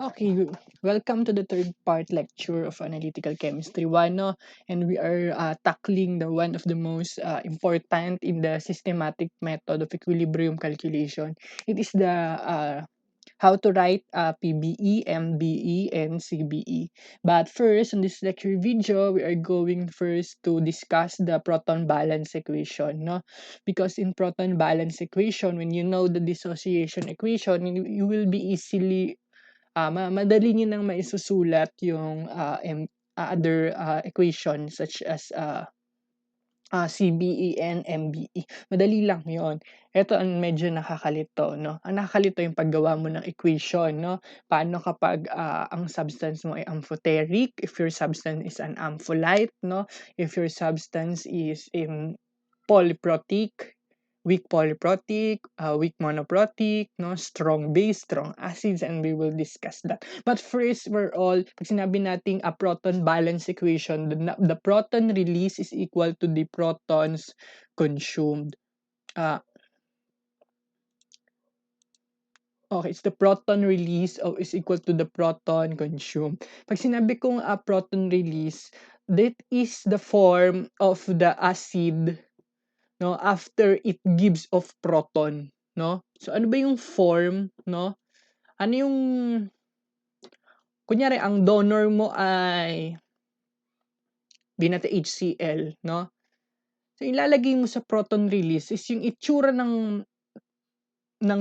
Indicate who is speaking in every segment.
Speaker 1: Okay, welcome to the third part lecture of Analytical Chemistry 1, no? And we are tackling the one of the most important in the systematic method of equilibrium calculation. It is the how to write PBE, MBE, and CBE. But first, in this lecture video, we are going first to discuss the proton balance equation, no? Because in proton balance equation, when you know the dissociation equation, you will be easily madali niyo nang maisusulat yung other equations such as CBE and MBE. Madali lang yon. Ito ang medyo nakakalito, no? Ang nakakalito yung paggawa mo ng equation, no? Paano kapag ang substance mo ay amphoteric, if your substance is an ampholyte, no? If your substance is in polyprotic, weak polyprotic, weak monoprotic, no? Strong base, strong acids, and we will discuss that. But first, pag sinabi nating a proton balance equation, the proton release is equal to the protons consumed. Okay, it's the proton release is equal to the proton consumed. Pag sinabi kong proton release, that is the form of the acid, no, after it gives off proton, no? So ano ba yung form, no? Ano yung kunyari ang donor mo ay HCl, no? So ilalagay mo sa proton release is yung itsura ng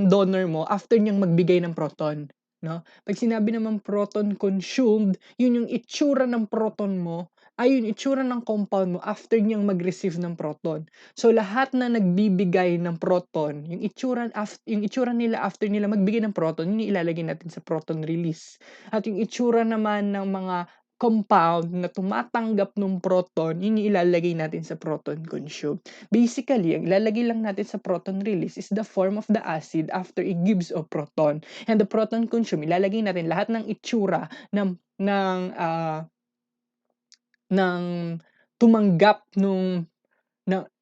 Speaker 1: donor mo after niyang magbigay ng proton, no? Pag sinabi naman proton consumed, yun yung itsura ng proton mo ay yung itsura ng compound mo after niyang mag-receive ng proton. So lahat na nagbibigay ng proton, yung itsura nila after nila magbigay ng proton, yun yung ilalagay natin sa proton release. At yung itsura naman ng mga compound na tumatanggap ng proton, yun yung ilalagay natin sa proton consumed. Basically, ang ilalagay lang natin sa proton release is the form of the acid after it gives off proton. And the proton consumed, ilalagay natin lahat ng itsura ng tumanggap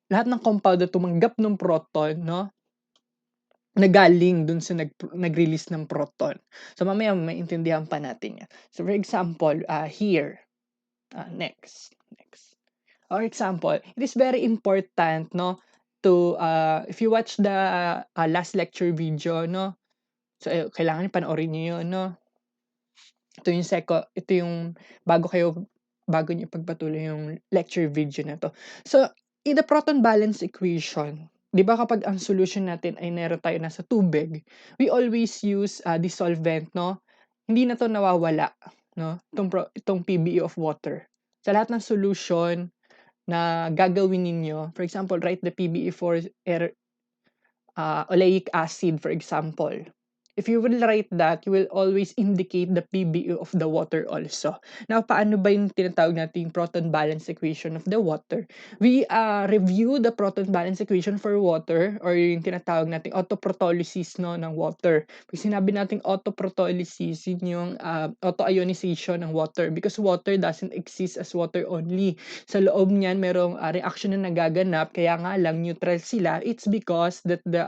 Speaker 1: lahat ng compound na tumanggap ng proton, no? Na galing dun sa nag-release ng proton. So mamaya maintindihan pa natin yan. So for example, here, next. For example, it is very important, no, to if you watch the last lecture video, no, so kailangan panoorin niyo yun, no. Ito yung bago niyo ipagpatuloy yung lecture video na to. So in the proton balance equation, 'di ba kapag ang solution natin ay meron tayo nasa tubig, we always use dissolvent, no? Hindi na to nawawala, no? Itong PBE of water. Sa lahat ng solution na gagawin ninyo, for example, write the PBE for oleic acid, for example. If you will write that, you will always indicate the PBE of the water also. Now, paano ba yung tinatawag nating proton balance equation of the water? We review the proton balance equation for water or yung tinatawag nating autoprotolysis, no, ng water. Pag sinabi nating autoprotolysis, yun yung autoionization ng water because water doesn't exist as water only. Sa loob niyan, merong reaction na nagaganap, kaya nga lang neutral sila. It's because that the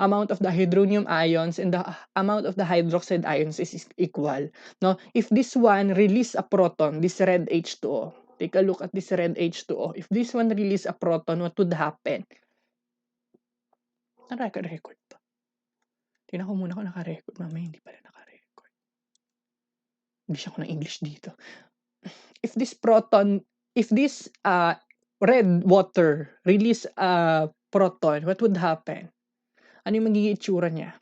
Speaker 1: amount of the hydronium ions and the amount of the hydroxide ions is equal. No? If this one release a proton, this red H2O, take a look at this red H2O. If this one release a proton, what would happen? Naka-record pa. Tingnan ko muna kung naka-record. Mamaya hindi pala naka-record. English ako ng English dito. If this red water release a proton, what would happen? Ano yung magiging itsura niya?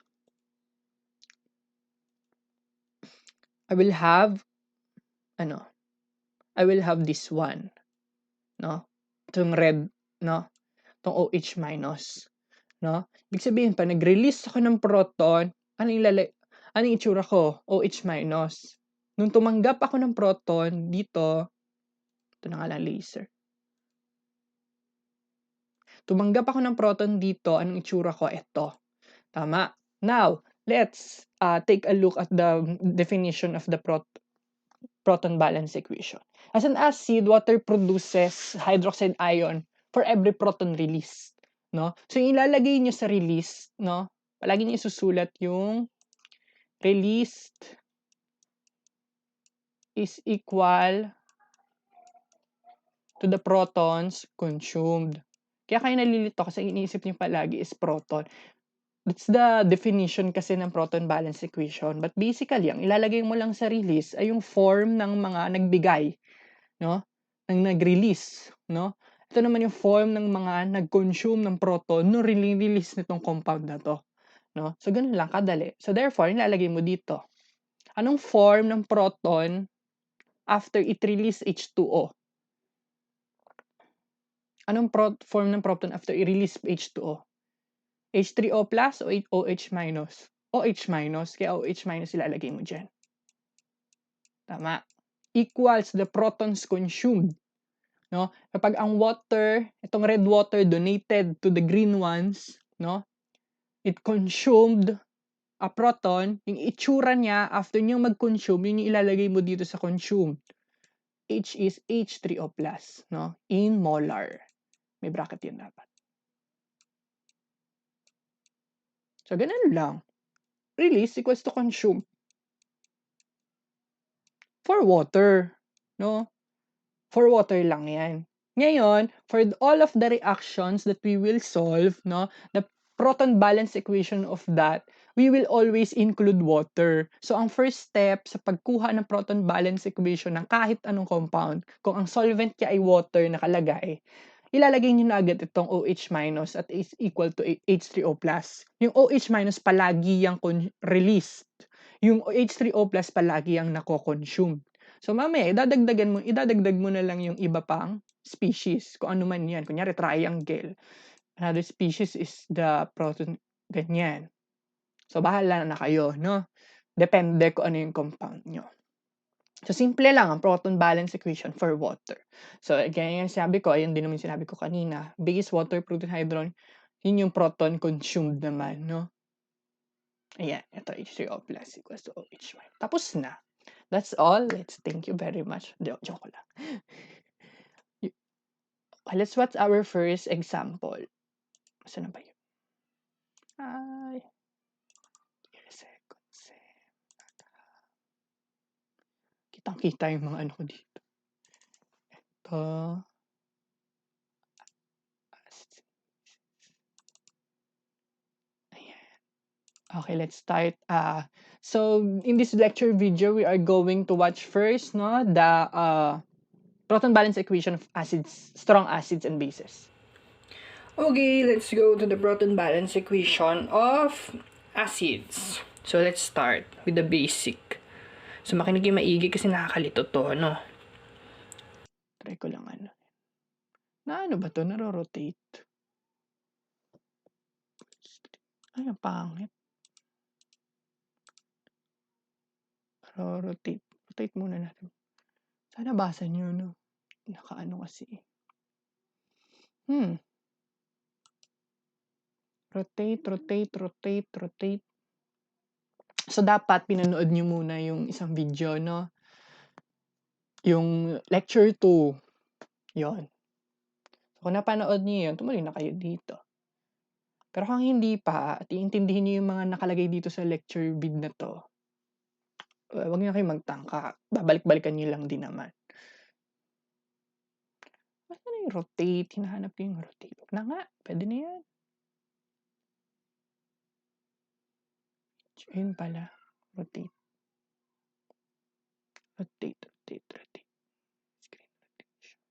Speaker 1: I will have this one, no? Itong red, no? Itong OH minus, no? Ibig sabihin, pa nag-release ako ng proton, ano yung itsura ko? OH minus. Nung tumanggap ako ng proton, dito, ito na nga lang laser. Tumanggap ako ng proton dito, anong itsura ko? Ito. Tama. Now, let's take a look at the definition of the proton balance equation. As an acid, water produces hydroxide ion for every proton released, no? So yung ilalagay niyo sa release, no? Palagi niyo isusulat yung released is equal to the protons consumed. Kaya kayo nalilito kasi iniisip niyo palagi is proton. That's the definition kasi ng proton balance equation. But basically, ang ilalagay mo lang sa release ay yung form ng mga nagbigay, no? Ng nag-release, no? Ito naman yung form ng mga nag-consume ng proton no release nitong compound na to, no? So ganun lang kadali. So therefore, ilalagay mo dito. Anong form ng proton after it release H2O? Anong form ng proton after i-release H2O? H3O plus o OH minus? OH minus, kaya OH minus ilalagay mo dyan. Tama. Equals the protons consumed. No? Kapag ang water, itong red water donated to the green ones, no? It consumed a proton, yung itsura niya after niyo mag-consume, yun yung ilalagay mo dito sa consumed. H is H3O plus, no? In molar. May bracket yan dapat. So, ganun lang. Release equals to consume. For water, no? For water lang yan. Ngayon, for all of the reactions that we will solve, no, the proton balance equation of that, we will always include water. So, ang first step sa pagkuha ng proton balance equation ng kahit anong compound, kung ang solvent niya ay water nakalagay, ilalagay niyo na agad itong OH minus at is equal to H3O plus. Yung OH minus palagi yung released. Yung H3O plus palagi yung nako-consume. So mamaya, idadagdag mo na lang yung iba pang species. Kung ano man yan. Kunyari, triangle. Another species is the proton, ganyan. So bahala na kayo, no? Depende kung ano yung compound nyo. So, simple lang ang proton balance equation for water. So, again, yung sabi ko, ayun din naman sinabi ko kanina. Base, water, proton, hydrogen, yun yung proton consumed naman, no? Ayan, ito H3O plus equals to OH minus. Tapos na. That's all. Thank you very much. Joke lang. Let's watch our first example. Saan na ba yun? Ay. Kitang-kita yung mga ano ko dito. Ayan. Okay, let's start. So in this lecture video, we are going to watch first, no, the proton balance equation of acids, strong acids and bases. Okay, let's go to the proton balance equation of acids. So let's start with the basic. So makinig yung maigi kasi nakakalito to, no? Try ko lang ano. Na ano ba to? Naro-rotate. Ay, ang pangit. Rotate. Rotate muna natin. Sana basa nyo, no? Nakaano kasi. Rotate. So, dapat pinanood nyo muna yung isang video, no? Yung lecture 2. Yon. So, kung napanood nyo yun, tumuloy na kayo dito. Pero kung hindi pa, at iintindihin nyo yung mga nakalagay dito sa lecture vid na to, huwag nyo kayo magtangka. Babalik-balikan nyo lang din naman. Basta na yung rotate? Hinahanap ko yung rotate. Huwag na nga. Pwede na yan. Ayun pala. Rotate. Screen rotation.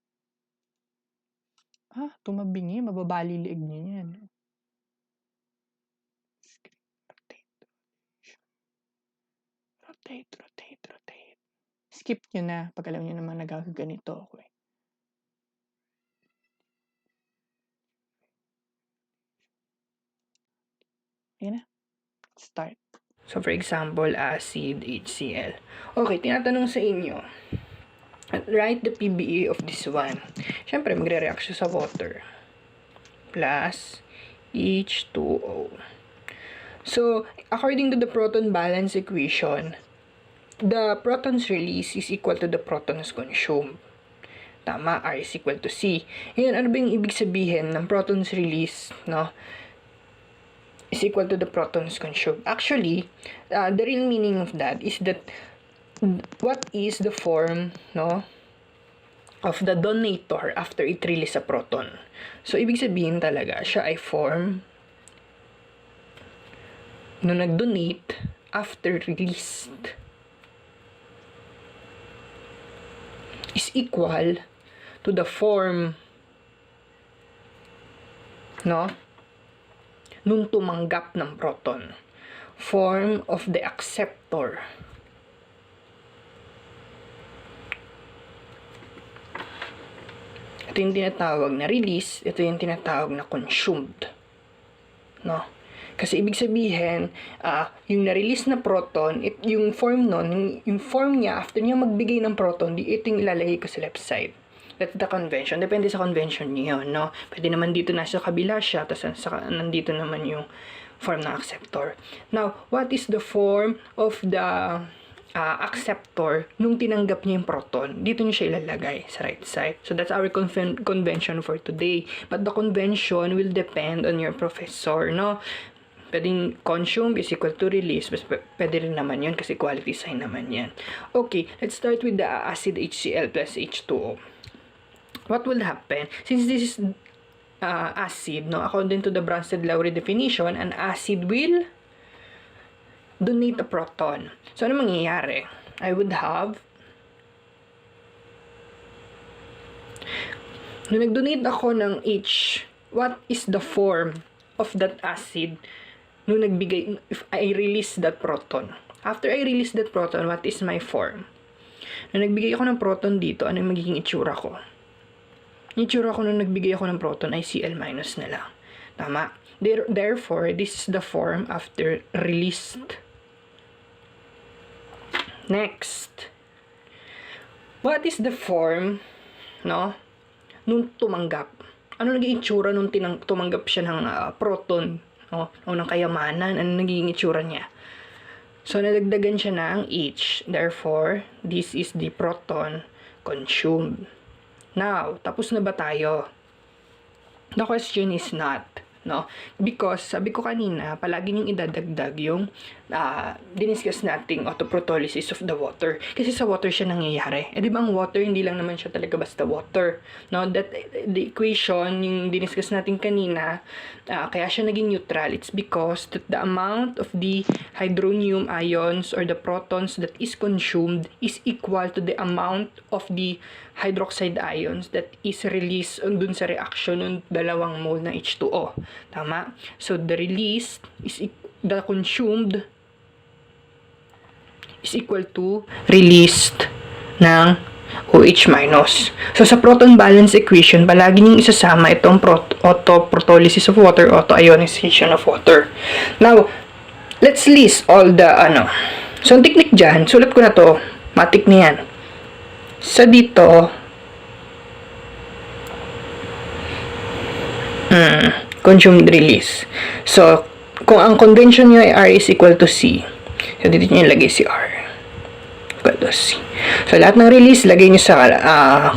Speaker 1: Tumabingi. Mababali liig niya yan. Screen rotate. Rotate. Skip nyo na. Pag alam nyo naman nagaganito ako eh. Ayan na. Start. So, for example, acid HCl. Okay, tinatanong sa inyo. Write the PBE of this one. Siyempre, magre-react siya sa water. Plus H2O. So, according to the proton balance equation, the protons released is equal to the protons consumed. Tama, R is equal to C. Ngayon, ano ba yung ibig sabihin ng protons released, no? Is equal to the protons consumed. Actually, the real meaning of that is that what is the form, no, of the donator after it release a proton. So, ibig sabihin talaga, siya ay form no nag-donate after released is equal to the form, no, nung tumanggap ng proton. Form of the acceptor. Ito yung tinatawag na release, ito yung tinatawag na consumed. No? Kasi ibig sabihin, yung na-release na proton, yung form nun, yung form niya, after niya magbigay ng proton, ito yung ilalagay ko sa left side. That's the convention. Depende sa convention niyo, no? Pwede naman dito nasa kabila siya, tapos nandito naman yung form ng acceptor. Now, what is the form of the acceptor nung tinanggap niya yung proton? Dito niyo siya ilalagay sa right side. So, that's our convention for today. But the convention will depend on your professor, no? Pwedeng consume is equal to release. Pwede rin naman yun kasi quality sign naman yan. Okay, let's start with the acid HCl plus H2O. What will happen? Since this is acid, no, according to the Bronsted-Lowry definition, an acid will donate a proton. So, ano mangyayari? I would have, nung nag-donate ako ng H, what is the form of that acid nung nagbigay, if I release that proton? After I release that proton, what is my form? Nung nagbigay ako ng proton dito, ano yung magiging itsura ko? Yung itsura ko nung nagbigay ako ng proton ay Cl- na lang. Tama? Therefore, this is the form after released. Next. What is the form, no, nung tumanggap? Ano naging itsura nung tumanggap siya ng proton, no, o ng kayamanan? Ano naging itsura niya? So, nadagdagan siya ng H. Therefore, this is the proton consumed. Now, tapos na ba tayo? The question is not, no? Because, sabi ko kanina, palagi niyong idadagdag yung diniscuss nating autoprotolysis of the water. Kasi sa water siya nangyayari. Di ba ang water, hindi lang naman siya talaga basta water. No? That, the equation, yung diniscuss natin kanina, kaya siya naging neutral. It's because that the amount of the hydronium ions or the protons that is consumed is equal to the amount of the hydroxide ions that is released dun sa reaction ng dalawang mole ng H2O. Tama? So, the released is the consumed is equal to released ng OH-. So, sa proton balance equation, palagi niyong isasama itong autoprotolysis of water, autoionization of water. Now, let's list all the, So, ang technique dyan, sulat ko na to, matik na yan. Sa dito, consumed release. So, kung ang convention nyo ay R is equal to C, so dito nyo ilagay si R equal to C. So, lahat ng release, lagay nyo sa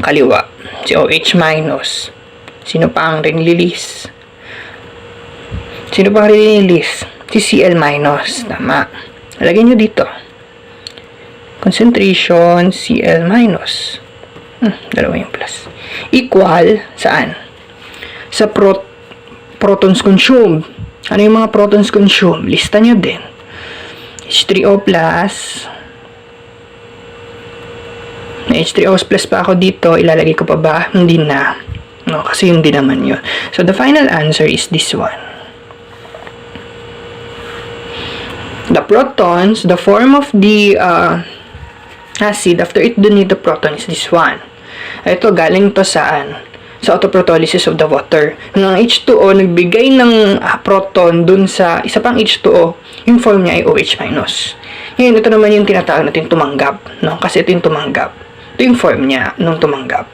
Speaker 1: kaliwa. Si OH minus. Sino pa ang release? Sino pa ang release? Si Cl minus. Tama. Lagay nyo dito. Concentration Cl minus. Dalawa yung plus. Equal, saan? Sa protons consumed. Ano yung mga protons consumed? Lista nyo din. H3O plus. May H3O plus pa ako dito. Ilalagay ko pa ba? Hindi na. No, kasi yun din naman yun. So, the final answer is this one. The protons, the form of the acid after it donate the proton is this one. Ito, galing to saan? Sa autoprotolysis of the water. Nung ang H2O, nagbigay ng proton dun sa isa pang H2O, yung form niya ay OH-. Ngayon, ito naman yung tinatawag natin tumanggap. No? Kasi ito yung tumanggap. Ito yung form niya nung tumanggap.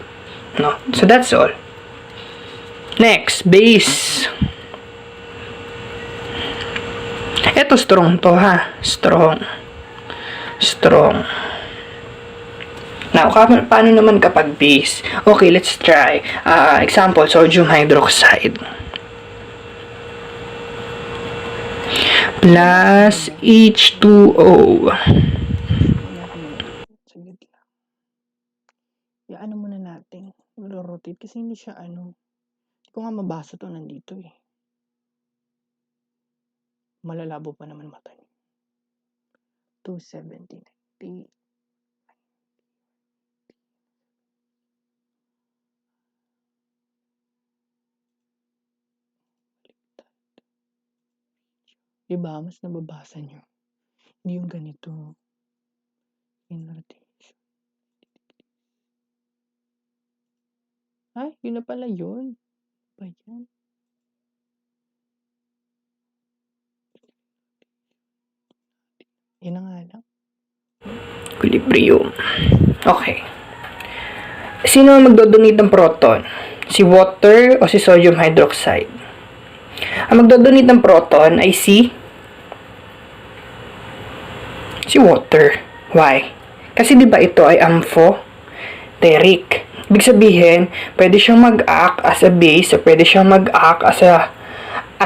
Speaker 1: No? So, that's all. Next, base. Ito, strong to, ha? Strong. Now, paano naman kapag base? Okay, let's try. Example, sodium hydroxide. Plus H2O. Ano muna natin. Rotate kasi hindi siya Hindi ko nga mabasa to nandito eh. Malalabo pa naman mata niyo. 270. Diba? Mas nababasa niyo. Hindi yung ganito. In rotation. Ay, yun na pala yun. Ba yan? Yan na nga lang. Equilibrium. Okay. Sino ang magdodonate ng proton? Si water o si sodium hydroxide? Ang magdodonate ng proton ay si water. Why? Kasi di ba ito ay amphoteric. Ibig sabihin, pwede siyang mag-act as a base o pwede siyang mag-act as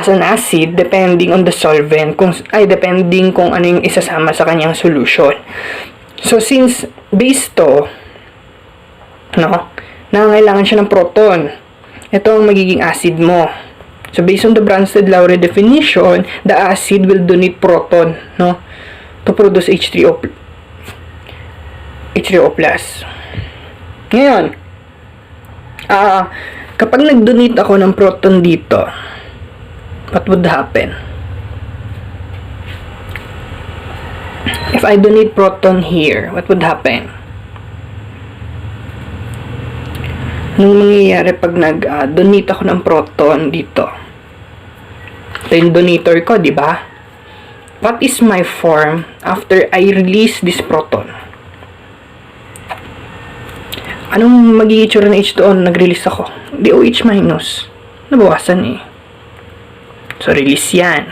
Speaker 1: an acid depending on the solvent, depending kung ano yung isasama sa kanyang solution. So since base to, nangangailangan siya ng proton. Ito ang magiging acid mo. So based on the Bronsted-Lowry definition, the acid will donate proton, to produce H3O+. Ngayon, kapag nag-donate ako ng proton dito, what would happen? If I donate proton here, what would happen? Anong mangyayari pag nag-donate ako ng proton dito? Ito yung donator ko, di ba? What is my form after I release this proton? Anong magiging itsura ng H2O na nag-release ako? DOH minus. Nabawasan eh. So, release yan.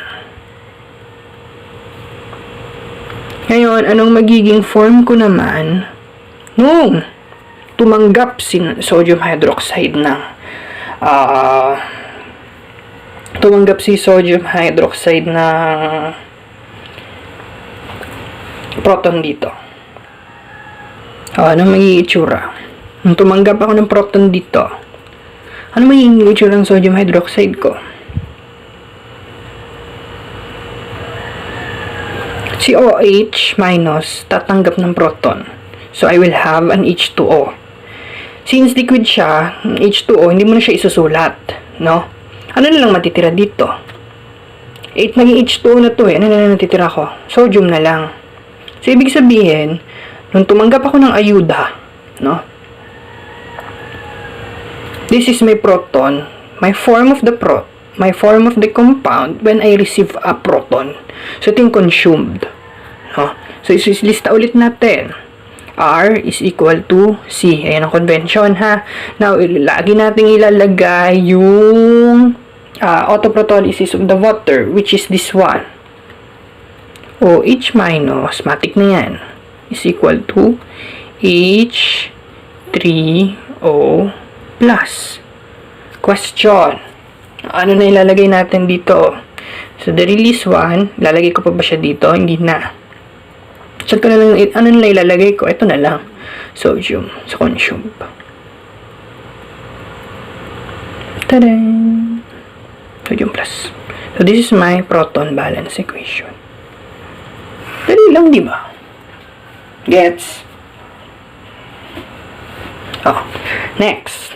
Speaker 1: Ngayon, anong magiging form ko naman nung tumanggap si sodium hydroxide ng proton dito? Anong magiging itsura? Nung tumanggap ako ng proton dito, ano magiging itsura ng sodium hydroxide ko? Si OH minus tatanggap ng proton. So, I will have an H2O. Since liquid siya, H2O, hindi mo na siya isusulat, no? Ano na lang matitira dito? Naging H2O na to eh. Ano na natitira ko? Sodium na lang. So, ibig sabihin, nung tumanggap ako ng ayuda, no? This is my proton, my form of the compound when I receive a proton. So, ito yung consumed. No? So, isilista ulit natin. R is equal to C. Ayan ang convention, ha? Now, lagi natin ilalagay yung autoprotolysis of the water, which is this one. OH minus, matik na yan, is equal to H3O plus. Question. Ano na ilalagay natin dito? So, the release one, lalagay ko pa ba siya dito? Hindi na. Check ko na lang, ano na ilalagay ko? Ito na lang. Sodium. So, consume. Tadaan! Sodium plus. So, this is my proton balance equation. Dali lang, di ba? Gets? Next.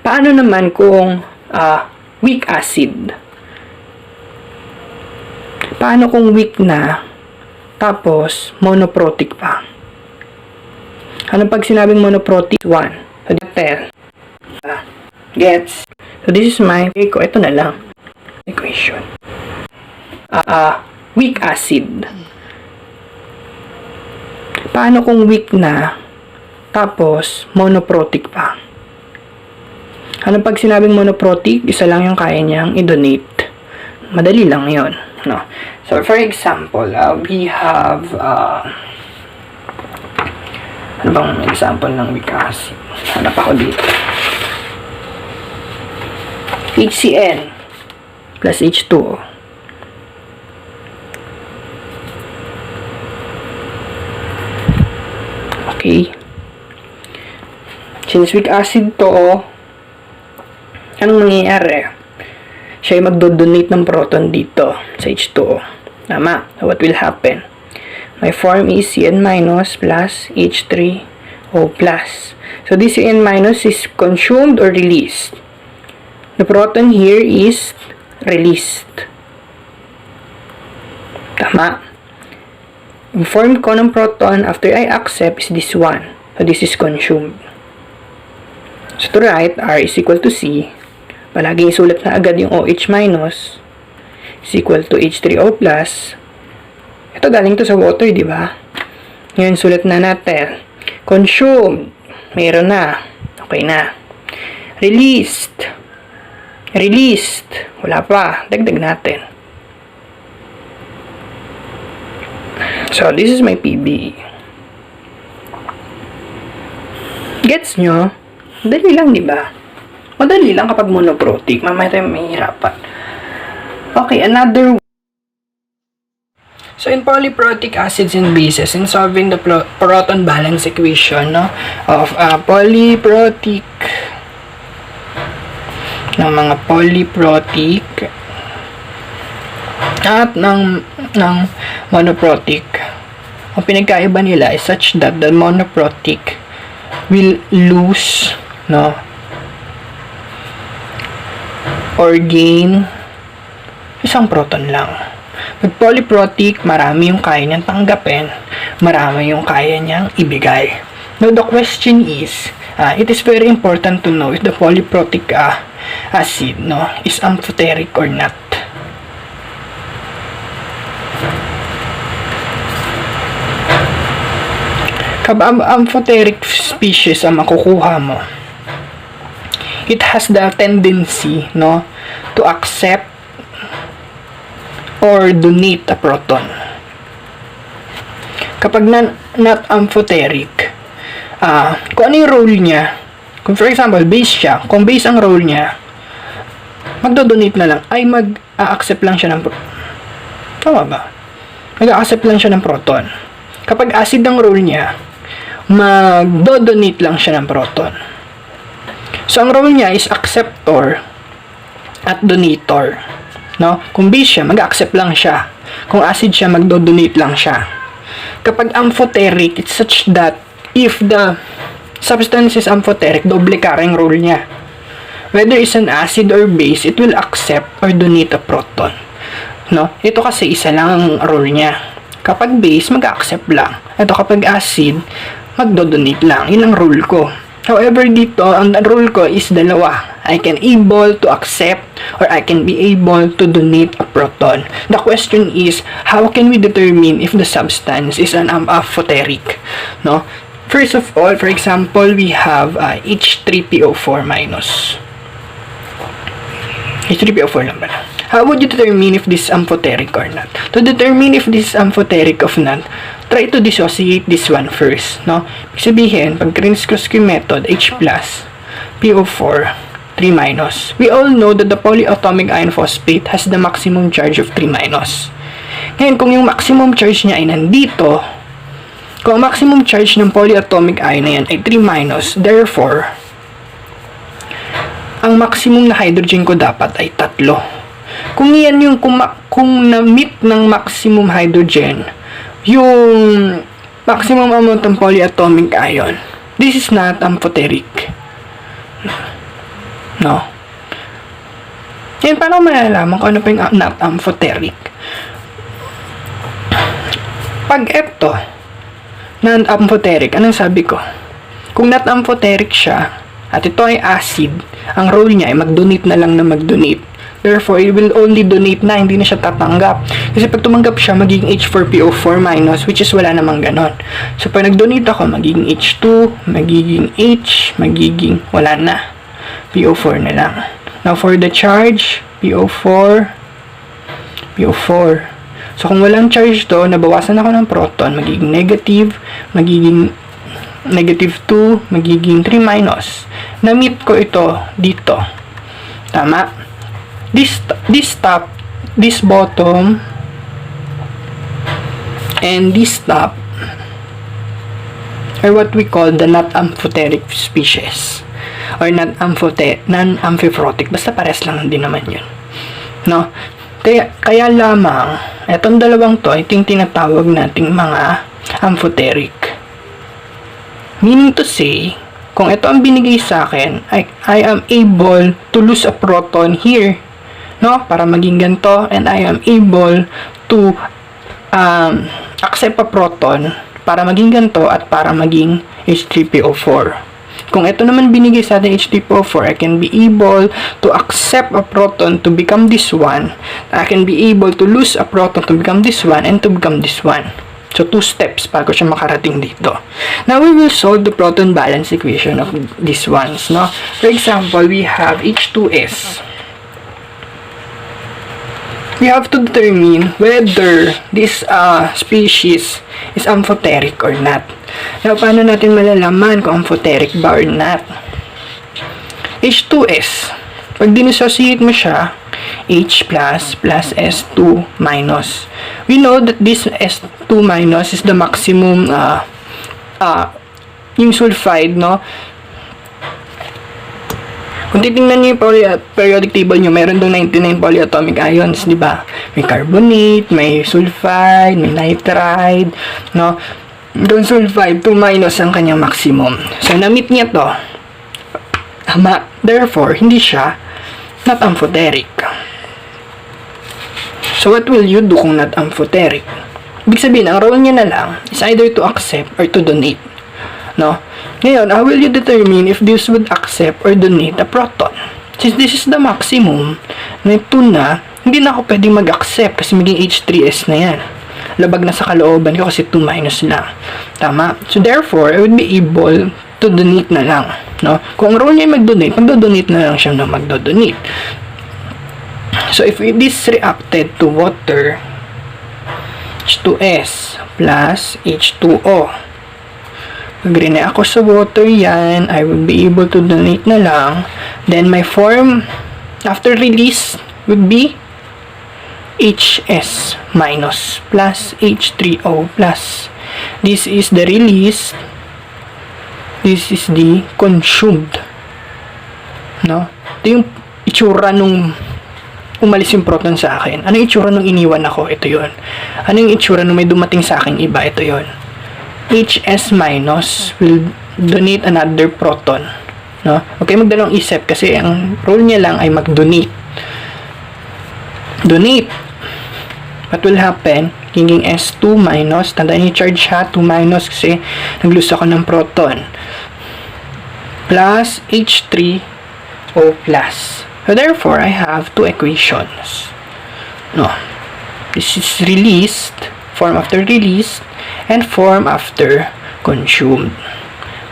Speaker 1: Paano naman kung weak acid? Paano kung weak na tapos monoprotic pa? Ano pag sinabing monoprotic? 1. So, tell. Gets? So, this is my ito na lang. Equation. Weak acid. Paano kung weak na tapos monoprotic pa? Ano pag sinabing monoprotic, isa lang yung kaya niyang i-donate. Madali lang yon, no? So, for example, we have, ano bang example ng weak acid? Hanap ako dito. HCl plus H2O. Okay.
Speaker 2: Since weak acid to, anong mangyayari? Siya ay magdodonate ng proton dito sa H2O. Tama. So, what will happen? My form is Cn minus plus H3O plus. So, this Cn minus is consumed or released. The proton here is released. Tama. Yung form ko ng proton after I accept is this one. So, this is consumed. So, to write, R is equal to C. Palagi isulat na agad yung OH minus is equal to H3O plus. Ito galing to sa water, di ba? Ngayon, sulat na natin. Consumed. Mayroon na. Okay na. Released. Released. Wala pa. Dagdag natin. So, this is my PB. Gets nyo? Dali lang, di ba? Madali lang kapag monoprotic. Mamaya tayo mahihirapan. Okay, another. So, in polyprotic acids and bases, in solving the proton balance equation of polyprotic ng mga polyprotic at ng monoprotic, ang pinagkaiba nila is such that the monoprotic will lose or gain isang proton lang. With polyprotic, marami yung kaya niyang tanggapin, marami yung kaya niyang ibigay. Now, the question is, it is very important to know if the polyprotic acid is amphoteric or not. Kapag amphoteric species ang makukuha mo, it has the tendency to accept or donate a proton. Kapag not amphoteric, kung ano yung role niya, kung for example, base siya, kung base ang role niya, magdodonate na lang, ay mag-accept lang siya ng tama ba? Mag-accept lang siya ng proton. Kapag acid ang role niya, magdodonate lang siya ng proton. So, ang role niya is acceptor at donator. Kung base siya, mag-accept lang siya. Kung acid siya, magdo-donate lang siya. Kapag amphoteric, it's such that if the substance is amphoteric, doble karang role niya. Whether it's an acid or base, it will accept or donate a proton. Ito kasi isa lang ang role niya. Kapag base, mag-accept lang. Ito kapag acid, magdo-donate lang. Yun ang rule ko. However, dito, ang rule ko is dalawa. I can able to accept or I can be able to donate a proton. The question is, how can we determine if the substance is an amphoteric? First of all, for example, we have H3PO4 minus. H3PO4 lang pala. How would you determine if this is amphoteric or not? To determine if this is amphoteric or not, try to dissociate this one first. Ibig sabihin, pag Krinsky method, H plus, PO4, 3 minus. We all know that the polyatomic iron phosphate has the maximum charge of 3 minus. Ngayon, kung yung maximum charge niya ay nandito, kung ang maximum charge ng polyatomic iron na yan ay 3 minus, therefore, ang maximum na hydrogen ko dapat ay 3. Kung yan yung kung na-meet ng maximum hydrogen, yung maximum amount ng polyatomic ion, this is not amphoteric. Yan, paano malalaman kung ano pa yung not amphoteric? Pag ito, not amphoteric, anong sabi ko? Kung not amphoteric siya, at ito ay acid, ang role niya ay mag-donate na lang na mag-donate. Therefore, it will only donate na, hindi na siya tatanggap. Kasi pag tumanggap siya, magiging H4PO4 minus, which is wala namang ganon. So, pag nag-donate ako, magiging H2, magiging H, magiging wala na. PO4 na lang. Now, for the charge, PO4. So, kung walang charge to, nabawasan ako ng proton, magiging negative, magiging negative 2, magiging 3 minus. Na-meet ko ito dito. Tama? This top, this bottom, and this top or what we call the not amphoteric species or non-amphiphrotic. Basta pares lang din naman yun. No? Kaya lamang, etong dalawang to, ito yung tinatawag nating mga amphoteric. Meaning to say, kung ito ang binigay sa akin, I am able to lose a proton here, no? Para maging ganito, and I am able to accept a proton para maging ganito at para maging H3PO4. Kung ito naman binigay sa atin H3PO4, I can be able to accept a proton to become this one. I can be able to lose a proton to become this one and to become this one. So, 2 steps bago siya makarating dito. Now, we will solve the proton balance equation of these ones, no? For example, we have H2S. We have to determine whether this species is amphoteric or not. Now, paano natin malalaman kung amphoteric ba or not? H2S. Pag dinosociate mo siya, H plus S2 minus. We know that this S2 minus is the maximum yung sulfide, no? Kung titingnan niyo yung periodic table niyo, meron doon 99 polyatomic ions, di ba? May carbonate, may sulfide, may nitride, no? Doon sulfide, 2 minus ang kanyang maximum. So, na-meet niya to. Therefore, hindi siya not amphoteric. So, what will you do kung not amphoteric? Ibig sabihin, ang role niya na lang is either to accept or to donate. No? Ngayon, how will you determine if this would accept or donate a proton? Since this is the maximum, na ito na, hindi na ako pwedeng mag-accept kasi maging H3S na yan. Labag na sa kalooban ko kasi 2 minus lang. Tama? So, therefore, I would be able to donate na lang. No? Kung ang role niya ay mag-donate, magdo-donate na lang siya na magdo-donate. So, if this reacted to water, H2S plus H2O, agree na ako sa water yan, I will be able to donate na lang. Then, my form after release would be HS minus plus H3O plus. This is the released. This is the consumed. No? Ito yung itsura nung umalis yung proton sa akin. Ano yung itsura nung iniwan ako? Ito yun. Ano yung itsura nung may dumating sa akin iba? Ito yun. HS minus will donate another proton. No? Okay, magdalawang isip kasi ang role niya lang ay mag-donate. Donate. What will happen? Kinging S2 minus, tandaan yung charge ha, 2 minus kasi nag-lose ako ng proton. Plus H3O plus. So therefore, I have 2 equations. No. This is released, form after released, and form after consumed.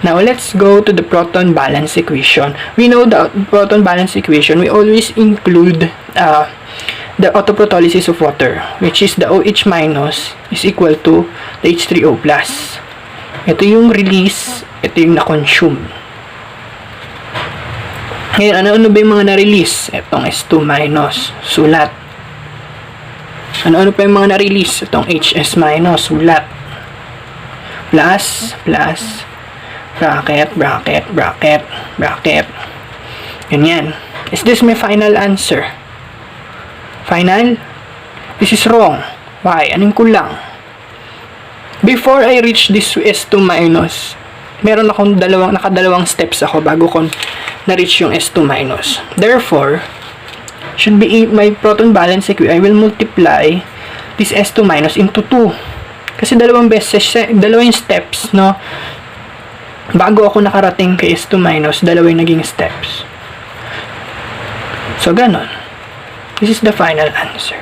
Speaker 2: Now, let's go to the proton balance equation. We know the proton balance equation, we always include the autoprotolysis of water, which is the OH minus is equal to the H3O plus. Ito yung release, ito yung na-consume. Ngayon, ano ba yung mga na-release? Itong S2 minus, sulat. Ano pa yung mga na-release? Itong HS minus, sulat. Plus, bracket, bracket. Ganyan. Is this my final answer? Final? This is wrong. Why? Anong kulang? Before I reach this S2 minus, meron akong nakadalawang steps ako bago ko na-reach yung S2 minus. Therefore, should be my proton balance equation, I will multiply this S2 minus into 2. Kasi dalawang yung steps, no? Bago ako nakarating kay S2 minus, dalawa yung naging steps. So, ganon. This is the final answer.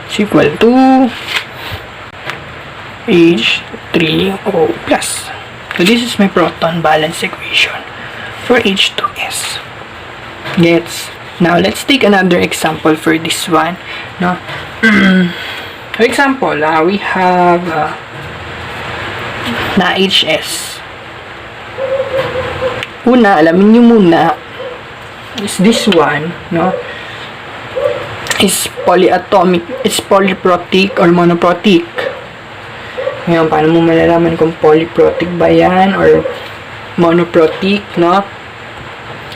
Speaker 2: It's equal to H3O plus. So, this is my proton balance equation for H2S. Gets? Now, let's take another example for this one. No? For example, we have na HS. Una, alamin nyo muna is this one, no? Is polyatomic, is polyprotic or monoprotic. Ngayon, paano mo malalaman kung polyprotic ba yan or monoprotic, no?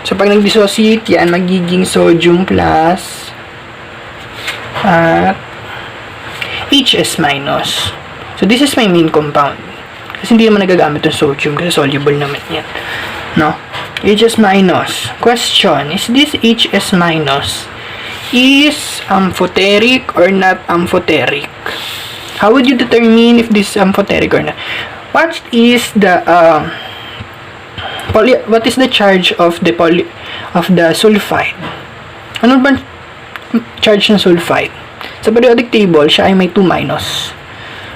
Speaker 2: So, pag nag-dissociate yan, magiging sodium plus at HS minus. So, this is my main compound. Kasi hindi naman nagagamit yung sodium kasi soluble naman yan. No? HS minus. Question, is this HS minus is amphoteric or not amphoteric? How would you determine if this is amphoteric or not? What is the what is the charge of the sulfide? Ano ba charge ng sulfide? Sa periodic table, siya ay may 2 minus.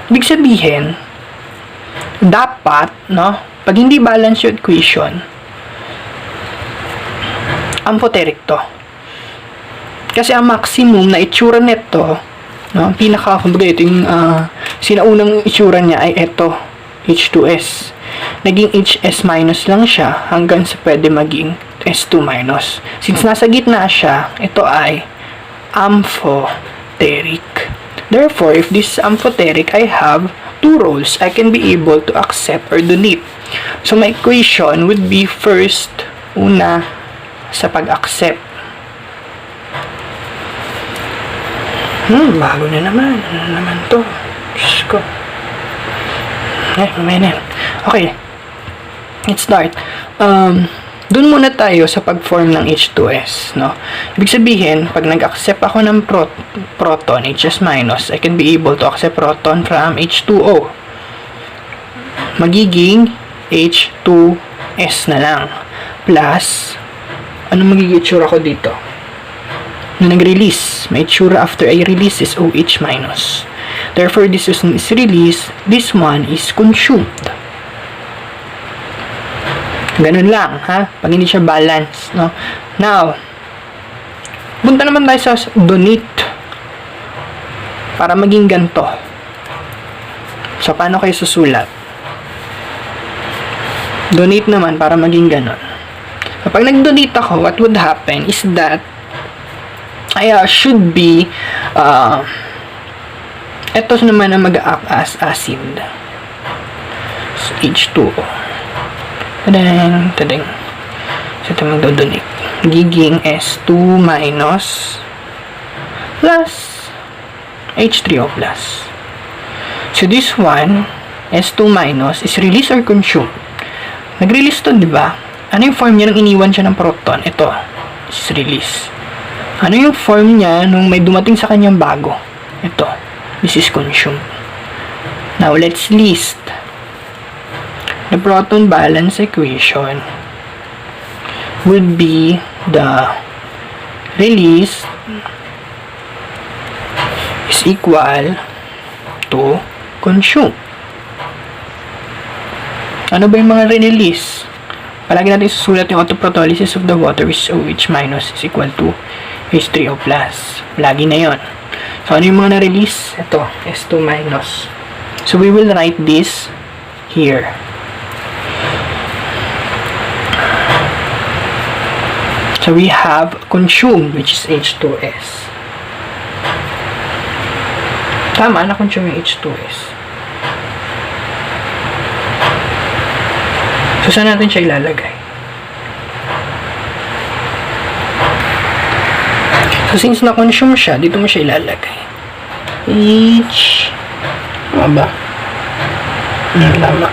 Speaker 2: Ibig sabihin, dapat, no, pag hindi balance yung equation, amphoteric to. Kasi ang maximum na itsura nito, no, kumbaga ito yung sinaunang itsura niya ay ito, H2S. Naging HS minus lang siya hanggang sa pwede maging S2 minus. Since nasa gitna siya, ito ay amphoteric. Therefore, if this is amphoteric, I have 2 roles. I can be able to accept or donate. So, my equation would be first, una, sa pag-accept. Bago na naman. Ano naman to? Diyos ko. Mamaya na yan. Okay. Let's start. Doon muna tayo sa pag-form ng H2S, no? Ibig sabihin, pag nag-accept ako ng proton, HS minus, I can be able to accept proton from H2O. Magiging H2S na lang. Plus, ano magiging itsura ko dito? Na nag-release. May itsura after I release is OH minus. Therefore, this one is released, this one is consumed. Ganun lang, ha? Pag hindi siya balance, no? Now, punta naman tayo sa donate para maging ganito. So, paano kayo susulat? Donate naman para maging ganon. Kapag nag-donate ako, what would happen is that I should be ito naman ang mag-act as acid. So, H2O. Tadang. So, ito magdodonate. Giging S2 minus plus H3O plus. So, this one, S2 minus, is released or consumed. Nag-release to, di ba? Ano yung form niya nung iniwan siya ng proton? Ito, is release. Ano yung form niya nung may dumating sa kanyang bago? Ito, this is consumed. Now, let's list the proton balance equation would be the release is equal to consume. Ano ba yung mga release? Palagi natin susulat yung autoprotolysis of the water which is OH minus is equal to H3O plus. Lagi na yon. So, ano yung mga na-release? Ito, S2 minus. So, we will write this here. So, we have consumed, which is H2S. Tama, na-consume yung H2S. So, saan natin siya ilalagay? So, since na-consume siya, dito mo siya ilalagay. H... Ano ba? Tama.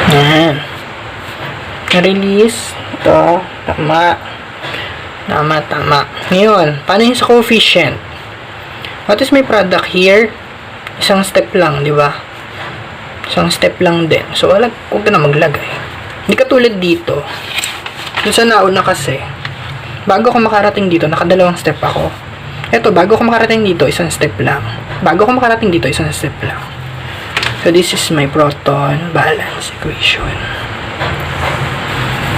Speaker 2: Yan. Na-release. Ito. Tama. Tama. Ngayon, paano yung sa coefficient? What is my product here? Isang step lang, di ba? Isang step lang din. So, huwag ka na maglagay. Hindi katulad dito. Doon sa nauna kasi, bago ako makarating dito, nakadalawang step ako. Eto, bago ako makarating dito, isang step lang. Bago ako makarating dito, isang step lang. So, this is my proton balance equation.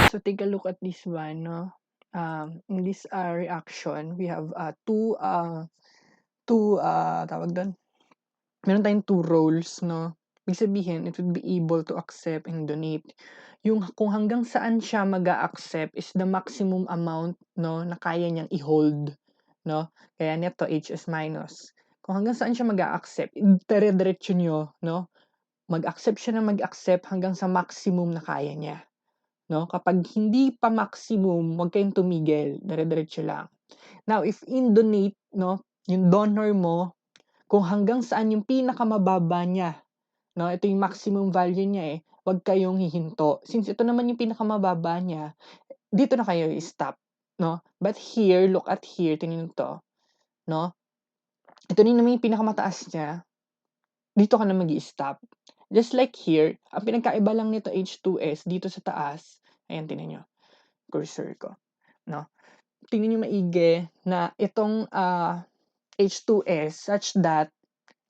Speaker 1: So, take a look at this one, no? In this reaction, we have tawag doon, meron tayong 2 roles, no? Ibig sabihin, it would be able to accept and donate. Yung kung hanggang saan siya mag-a-accept is the maximum amount, no, na kaya niyang i-hold no? Kaya nito HS minus. Kung hanggang saan siya mag-a-accept, dire-diretso nyo, no? Mag-accept siya na mag-accept hanggang sa maximum na kaya niya, no? Kapag hindi pa maximum, huwag kayong tumigil, dire-diretso lang. Now, if indonate, no, yung donor mo, kung hanggang saan yung pinakamababa niya, no, ito yung maximum value niya huwag kayong hihinto. Since ito naman yung pinakamababa niya, dito na kayo i-stop, no? But here, look at here, tingnan to, no? Ito din naman yung pinakamataas niya, dito ka na mag-i-stop. Just like here, ang pinagkaiba lang nito H2S dito sa taas, ayan, tingnan nyo, cursor ko, no? Tingnan nyo maigi na itong H2S such that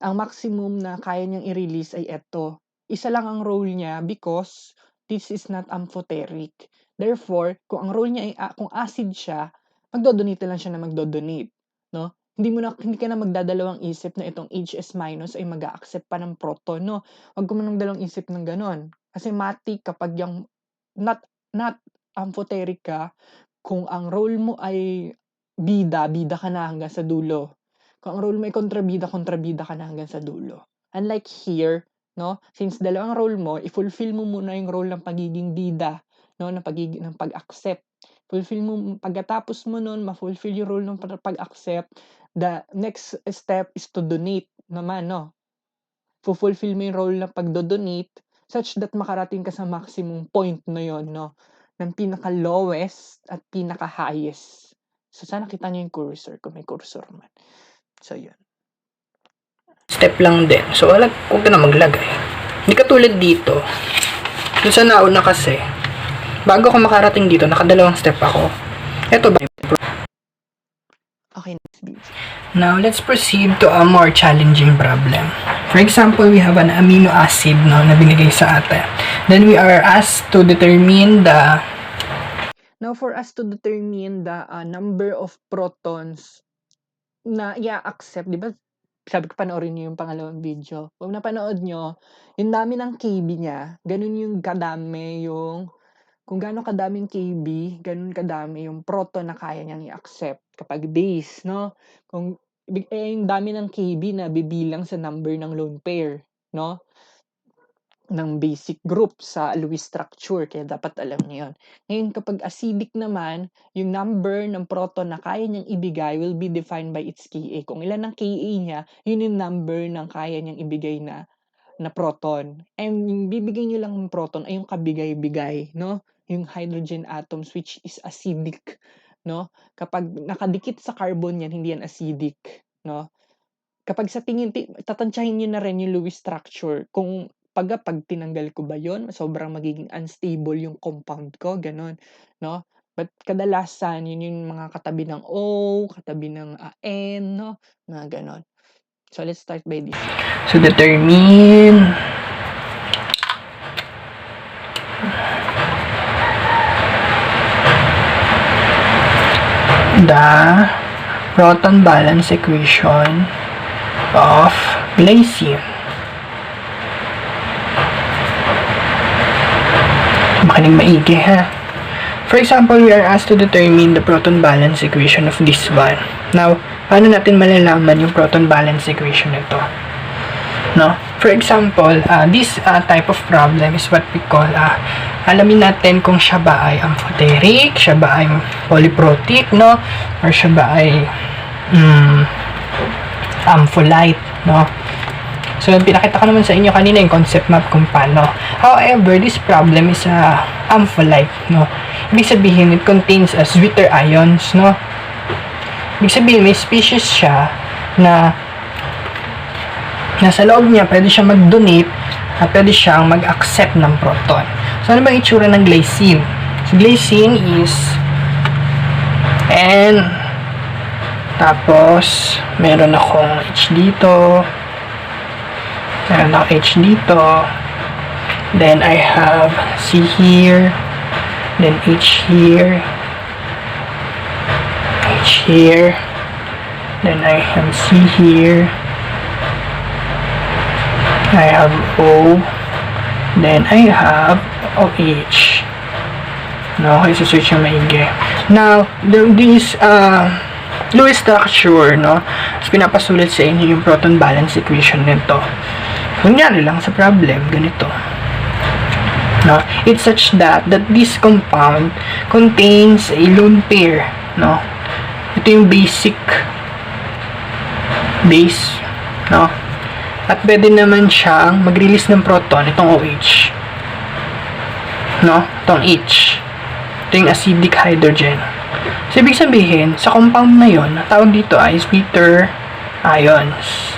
Speaker 1: ang maximum na kaya niyang i-release ay ito. Isa lang ang role niya because this is not amphoteric. Therefore, kung ang role niya ay kung acid siya, magdodonate lang siya na magdodonate, no? Hindi ka na magdadalawang isip na itong HS minus ay mag-a-accept pa ng proton, no? Huwag ka manong dalawang isip ng ganon. Kasi matik kapag yung not amphoteric ka, kung ang role mo ay bida, bida ka na hanggang sa dulo. Kung ang role mo ay kontrabida, kontrabida ka na hanggang sa dulo. Unlike here, no? Since dalawang role mo, i-fulfill mo muna yung role ng pagiging bida, no? Ng pag-accept. Fulfill mo, pagkatapos mo nun, ma-fulfill yung role ng pag-accept, the next step is to donate naman, no? Fulfill mo yung role ng pagdodonate such that makarating ka sa maximum point na yon, no? Ng pinaka-lowest at pinaka-highest. So, sana kita nyo yung cursor kung may cursor man. So, yun.
Speaker 2: Step lang din. So, huwag ka na maglagay. Hindi katulad dito. Doon sa nauna kasi, bago ako makarating dito, nakadalawang step ako. Ito ba?
Speaker 1: Okay, next video.
Speaker 2: Now, let's proceed to a more challenging problem. For example, we have an amino acid na binigay sa atin. Then, we are asked to determine the...
Speaker 1: Now, for us to determine the number of protons na i-accept, di ba? Sabi ko, panoorin nyo yung pangalawang video. Pag napanood nyo, yung dami ng KB niya, ganun yung kadami yung, kung gano'ng kadaming KB, ganun kadami yung proton na kaya niyang i-accept kapag base, no? Yung dami ng KB na bibilang sa number ng lone pair, no? Ng basic group sa Lewis structure, kaya dapat alam niyo yun. Ngayon, kapag acidic naman, yung number ng proton na kaya niyang ibigay will be defined by its Ka. Kung ilan ang Ka niya, yun yung number ng kaya niyang ibigay na proton. And yung bibigay niyo lang ng proton ay yung kabigay-bigay, no? Yung hydrogen atoms which is acidic, no? Kapag nakadikit sa carbon yan, hindi yan acidic, no? Kapag sa tingin, tatantyahin niyo na rin yung Lewis structure. Kung pag tinanggal ko ba yon, sobrang magiging unstable yung compound ko, ganun, no? But kadalasan, yun yung mga katabi ng O, katabi ng N, no? Mga ganon. So, let's start by this.
Speaker 2: So, determine the proton balance equation of glycine. Makinig maigi ha. For example, we are asked to determine the proton balance equation of this one. Now, paano natin malalaman yung proton balance equation nito? No? For example, this type of problem is what we call, alamin natin kung siya ba ay amphoteric, siya ba ay polyprotic, no? Or siya ba ay ampholyte, no? So, pinakita ko naman sa inyo kanina yung concept map kung paano. However, this problem is ampholyte, no? Ibig sabihin, it contains sweeter ions, no? Ibig sabihin, may species siya na nasa loob niya, pwede siya mag-donate at pwede siyang mag-accept ng proton. So, ano ba itsura ng glycine? So, glycine is N, tapos, meron akong H dito, meron akong H dito, then I have C here, then H here, H here, then I have C here, I have O, then I have OH. No, okay, so switch yung maigi. Now, these Lewis structure, no? Tapos pinapasulit sa inyo yung proton balance equation nito. Kunyari lang sa problem, ganito. No? It's such that this compound contains a lone pair, no? Ito yung base, no? At pwede naman siyang mag-release ng proton, itong OH. No? Itong H. Ito yung acidic hydrogen. So, ibig sabihin, sa compound na yon, tawag dito ay bitter ions.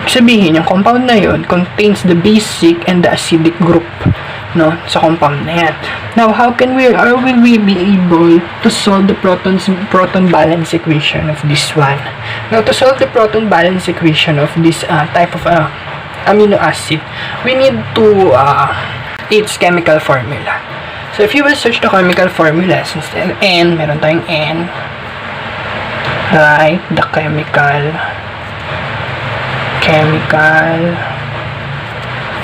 Speaker 2: Ibig sabihin, yung compound na yon contains the basic and the acidic group, no, sa compound na yan. Now, how will we be able to solve the proton balance equation of this one? Now, to solve the proton balance equation of this type of amino acid, we need to its chemical formula. So, if you will search the chemical formula, since N, meron tayong N, write the chemical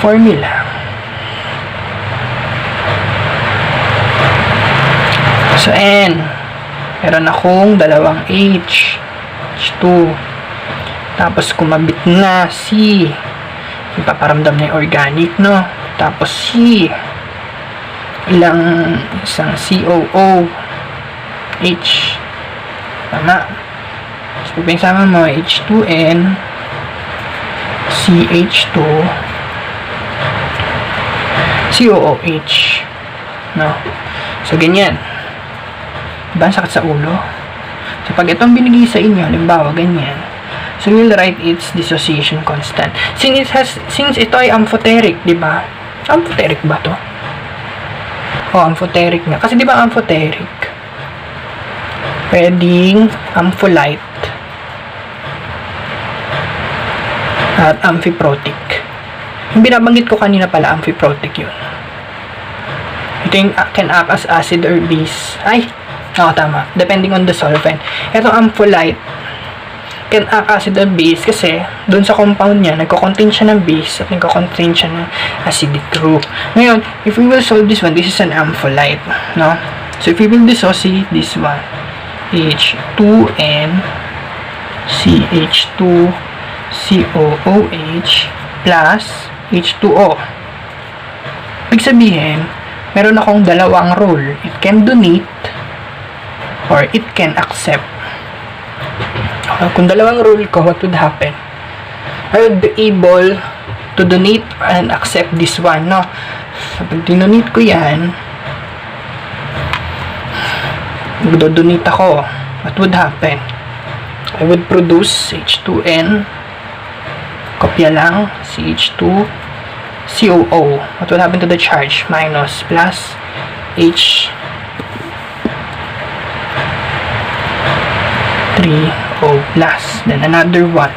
Speaker 2: formula. So, N, meron akong dalawang H2. Tapos, kumabit na C. Ipaparamdam na yung organic, no? Tapos, C. Isang COO. H. Tama. Tapos, pupinsama mo, H2N, CH2, COOH. No? So, ganyan. Diba, sakit sa ulo? So, pag itong binigay sa inyo, halimbawa, ganyan. So, we'll write its dissociation constant. Since ito ay amphoteric, diba? Amphoteric ba to? Amphoteric na. Kasi diba amphoteric? Pwedeng ampholyte at amphiprotic. Yung binabanggit ko kanina pala, amphiprotic yun. Ito yung can act as acid or base. Tama. Depending on the solvent. Ito ampholyte can act acid or base kasi doon sa compound niya, nagko-contain siya ng base at nagko-contain siya ng acidic group. Ngayon, if we will solve this one, this is an ampholyte, no? So, if we will dissociate this one, H2N CH2 COOH plus H2O. Ibig sabihin, meron akong dalawang role. It can donate or it can accept. Kung dalawang rule ko, what would happen? I would be able to donate and accept this one, no? So, pag dinonate ko yan, magdodonate ako. What would happen? I would produce H2N, kopya lang, CH2, COO. What would happen to the charge? Minus, plus, H3O plus. Then another one.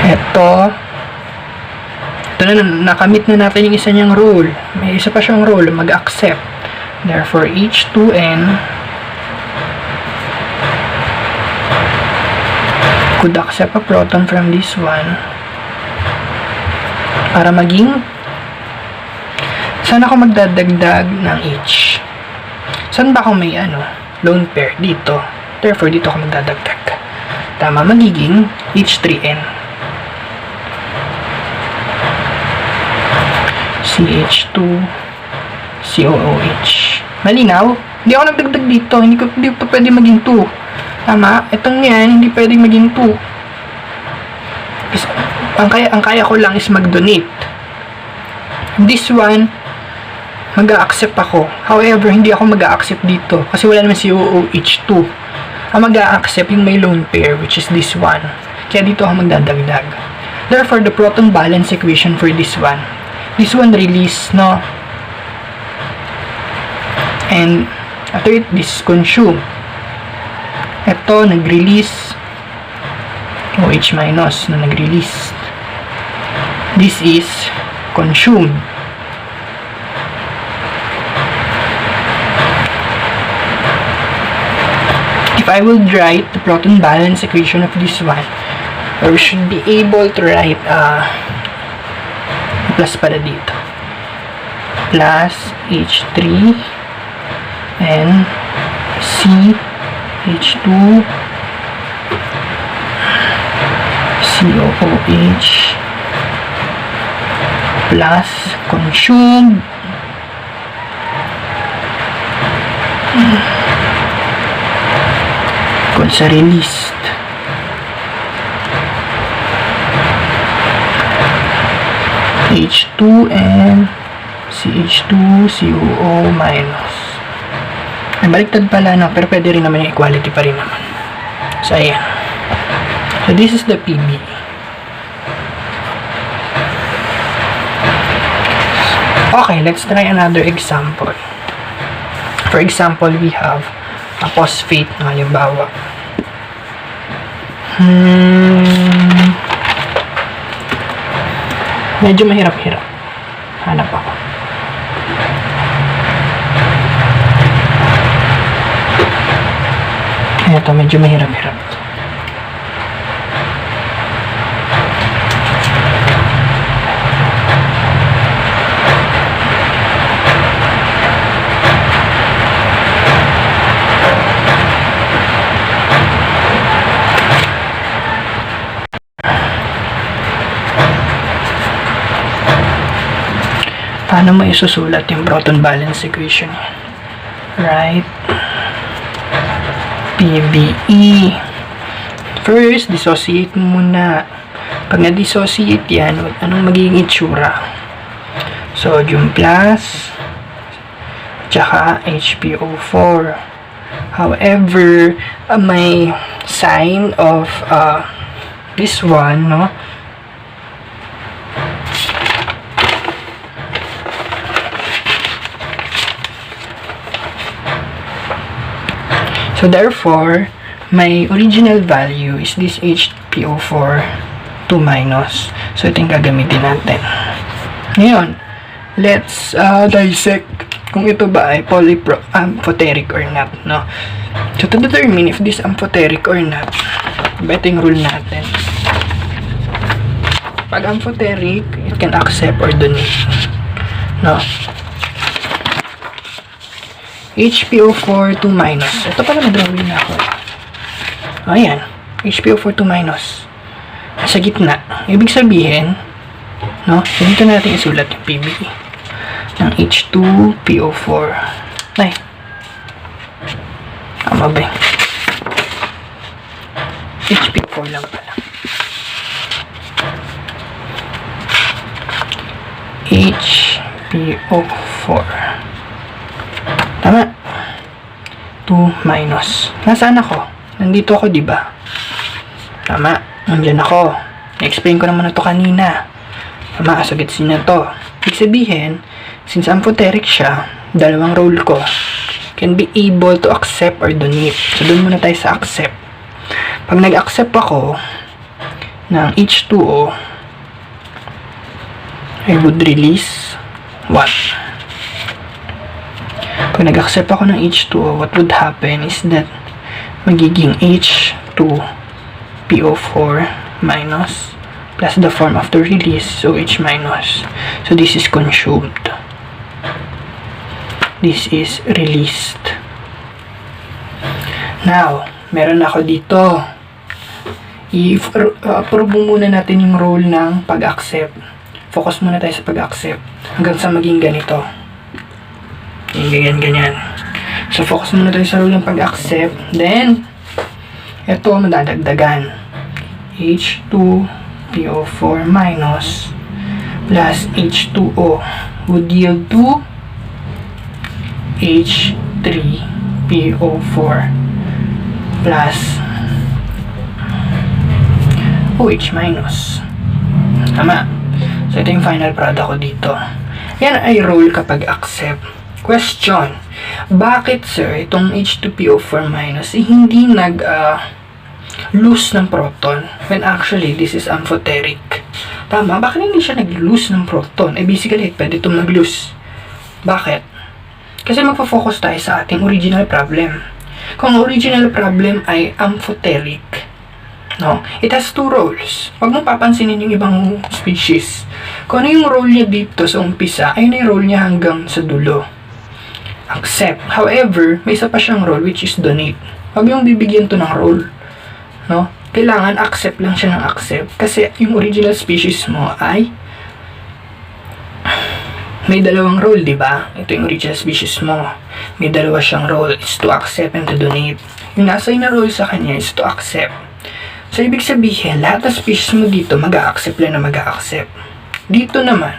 Speaker 2: Ito na, nakamit na natin yung isa niyang rule. May isa pa siyang rule, mag-accept. Therefore, H2N could accept a proton from this one para maging, saan ako magdadagdag ng H? Saan ba ako may lone pair? Dito. Therefore, dito ako magdadagdag. Tama, magiging H3N. CH2 COOH. Malinaw? Hindi ako nagdagdag dito. Hindi pa pwede maging 2. Tama? Itong yan, hindi pwede maging 2. Ang kaya ko lang is mag-donate. This one, mag-a-accept ako. However, hindi ako mag-a-accept dito. Kasi wala naman COOH2. Ang mag-a-accept yung may lone pair, which is this one. Kaya dito ako magdadagdag. Therefore, the proton balance equation for this one release, no? And after it, this is consumed. Ito, nag-release. OH minus na nag-release. This is consumed. If I will write the proton balance equation of this one, we should be able to write plus pala dito. Plus H3 and CH2 COOH plus consumed equals sa released. H2 and CH2 COO minus. Ay, baliktad pala, no? Pero pwede rin naman yung equality pa rin naman. So, ayan. So, this is the PB. Okay, let's try another example. For example, we have a phosphate na halimbawa. Medyo mahirap-hirap. Hanap ako. Ito, medyo mahirap-hirap. Paano mo isusulat yung proton balance equation? Right? PBE. First, dissociate mo muna. Pag na-dissociate yan, anong magiging itsura? Sodium plus, tsaka HPO4. However, may sign of this one, no? So, therefore, my original value is this HPO4 2 minus. So, ito yung gagamitin natin. Ngayon, let's dissect kung ito ba ay amphoteric or not, no? So, to determine if this amphoteric or not, ito yung rule natin. Pag amphoteric, it can accept or donate, no? HPO4 2 minus. Ito pala may-drawing na ako. Ayan. HPO4 2 minus. Sa gitna. Ibig sabihin, no? Dito natin isulat yung PBE ng H2PO4. Ay. Tama ba yun? HPO4 lang pala. HPO4. Tama. 2 minus. Nasaan ako? Nandito ako, di ba? Tama. Nandiyan ako. Na-explain ko naman na to kanina. Tama. So, gets niyo na to. Ibig sabihin, since amphoteric siya, dalawang rule ko can be able to accept or donate. So, doon muna tayo sa accept. Pag nag-accept ako ng H2O, I would release what? Pag nag-accept ako ng H2O, what would happen is that magiging H2PO4 minus plus the form after release, so H minus. So this is consumed. This is released. Now, meron ako dito. I-approve muna natin yung rule ng pag-accept. Focus muna tayo sa pag-accept hanggang sa maging ganito. Ganyan. So, focus muna tayo sa rule ng pag-accept. Then, ito madadagdagan. H2PO4 minus plus H2O would yield to H3PO4 plus OH minus. Tama. So, ito yung final product ko dito. Yan ay rule kapag accept. Question. Bakit, sir, itong H2PO4 minus hindi lose ng proton when actually this is amphoteric? Tama. Bakit hindi siya nag-lose ng proton? Basically, pwede itong mag-lose. Bakit? Kasi magpo-focus tayo sa ating original problem. Kung original problem ay amphoteric, No? It has two roles. Huwag mong papansinin yung ibang species. Kung ano yung role niya dito sa umpisa, ayun na yung role niya hanggang sa dulo. Accept. However, may isa pa siyang role which is donate. Huwag yung bibigyan to ng role. No? Kailangan accept lang siya ng accept. Kasi yung original species mo ay may dalawang role, di ba? Ito yung original species mo. May dalawa siyang role. It's to accept and to donate. Yung nasa na role sa kanya is to accept. So, ibig sabihin, lahat ng species mo dito, mag-a-accept lang na mag-a-accept. Dito naman,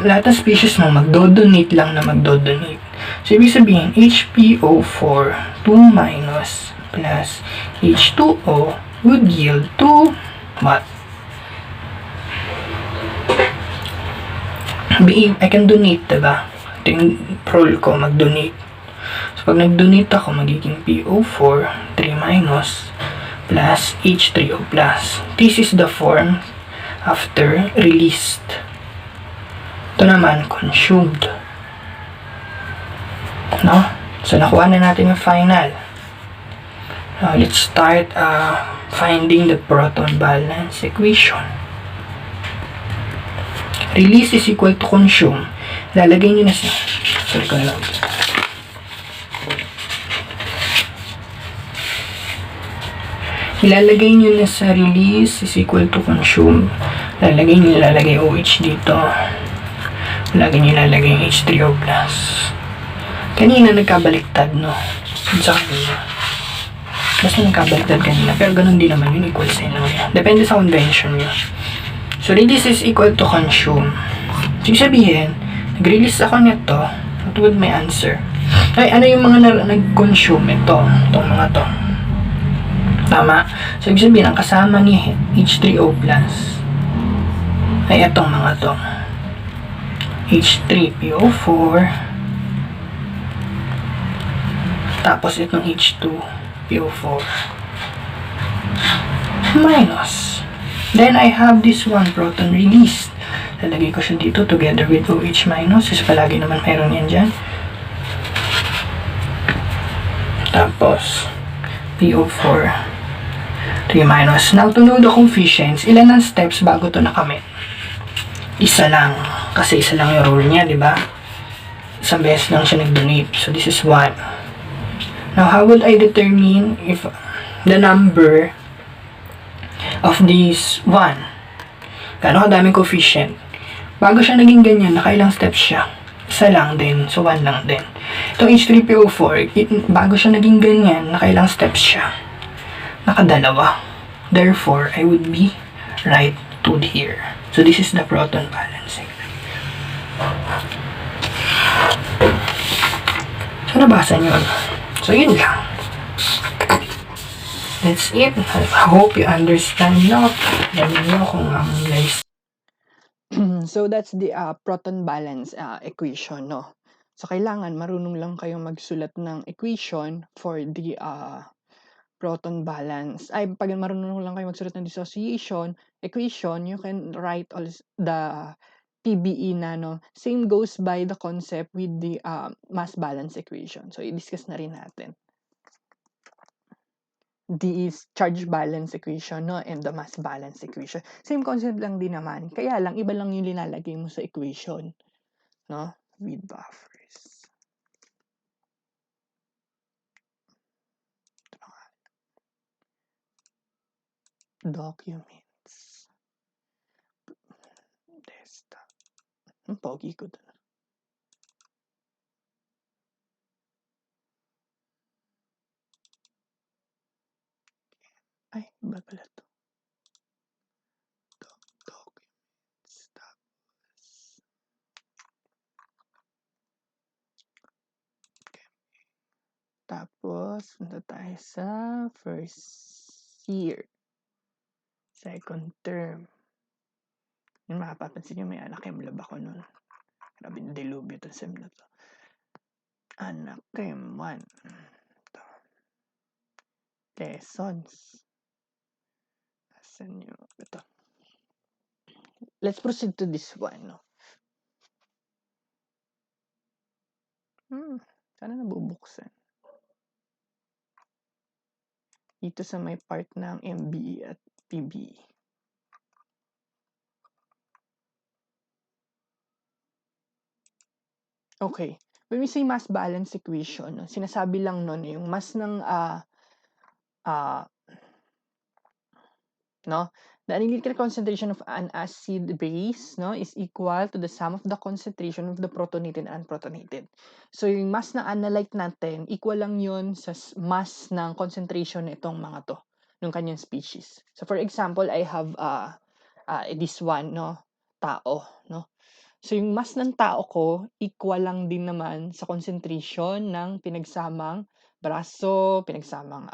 Speaker 2: lahat ng species mo, magdo-donate lang na magdo-donate. So, ibig sabihin, HPO4, 2 minus plus H2O would yield to what? I can donate, diba? Ito yung role ko, mag-donate. So, pag nag-donate ako, magiging PO4, 3 minus, plus H3O plus. This is the form after released. Ito naman, consumed. No? So, nakuha na natin yung final. Now, let's start finding the proton balance equation. Release is equal to consume. Lalagay nyo na sa... Sorry ko na lang. Ilalagay nyo na sa release is equal to consume. Lalagay OH dito. Lalagay H3O plus. Kanina nagkabaliktad, no? Sa kanina. Basta nagkabaliktad kanina. Pero ganun din naman yun. Equal sign lang yan. Depende sa convention nyo. So, release is equal to consume. So, sabihin, nag-release ako nito. What would my answer? Ay, ano yung mga nag-consume? Itong mga to. Tama. So, ibig sabihin, ang kasama ni H3O plus ay itong mga to. H3PO4 tapos itong H2PO4 minus. Then, I have this one proton released. Lalagay ko siya dito together with OH minus. Kasi palagi naman meron yan dyan. Tapos, PO4 3 minus. Now, to know the coefficients, ilan ang steps bago to nakamit? Isa lang. Kasi isa lang yung rule niya, di ba? Isang beses lang siya nag-donate. So, this is 1. Now, how would I determine if the number of these 1? Gano'ng kadaming coefficient? Bago siya naging ganyan, nakailang steps siya? Isa lang din. So, 1 lang din. Itong H3PO4, bago siya naging ganyan, nakailang steps siya? Nakadalawa. Therefore, I would be right to here. So, this is the proton balancing. So, nabasa nyo. So, yun lang. That's it. I hope you understand now. Alam nyo kung ang guys.
Speaker 1: So, that's the proton balance equation, no? So, kailangan marunong lang kayong magsulat ng equation for the proton balance. Ay, pag marunong lang kayo magsulat ng dissociation equation, you can write also the PBE na, no? Same goes by the concept with the mass balance equation. So, i-discuss na rin natin. The charge balance equation, no? And the mass balance equation. Same concept lang din naman. Kaya lang, iba lang yung linalagay mo sa equation. No? With buffers. Documents. Desktop. Ang pogi ko doon. Ay, iba pala to. Documents. Tapos, punta tayo sa first year. Second term. Yung mapapansin nyo, may anakim lab ako nun. Grabe, dilubyo itong sem na to. Anakim 1. Lessons. Asan nyo? Ito. Let's proceed to this one, no? Sana nabubuksan. dito sa may part ng MBE at PBE. Okay. When we say mass balance equation, no, sinasabi lang nun yung mass ng uh, no, the analytical concentration of an acid base, no, is equal to the sum of the concentration of the protonated and unprotonated. So yung mass na analyte natin, equal lang yun sa mass ng concentration nitong mga to, ng kanyang species. So for example, I have this one, no, tao, no. So yung mass ng tao ko, equal lang din naman sa concentration ng pinagsamang braso, pinagsamang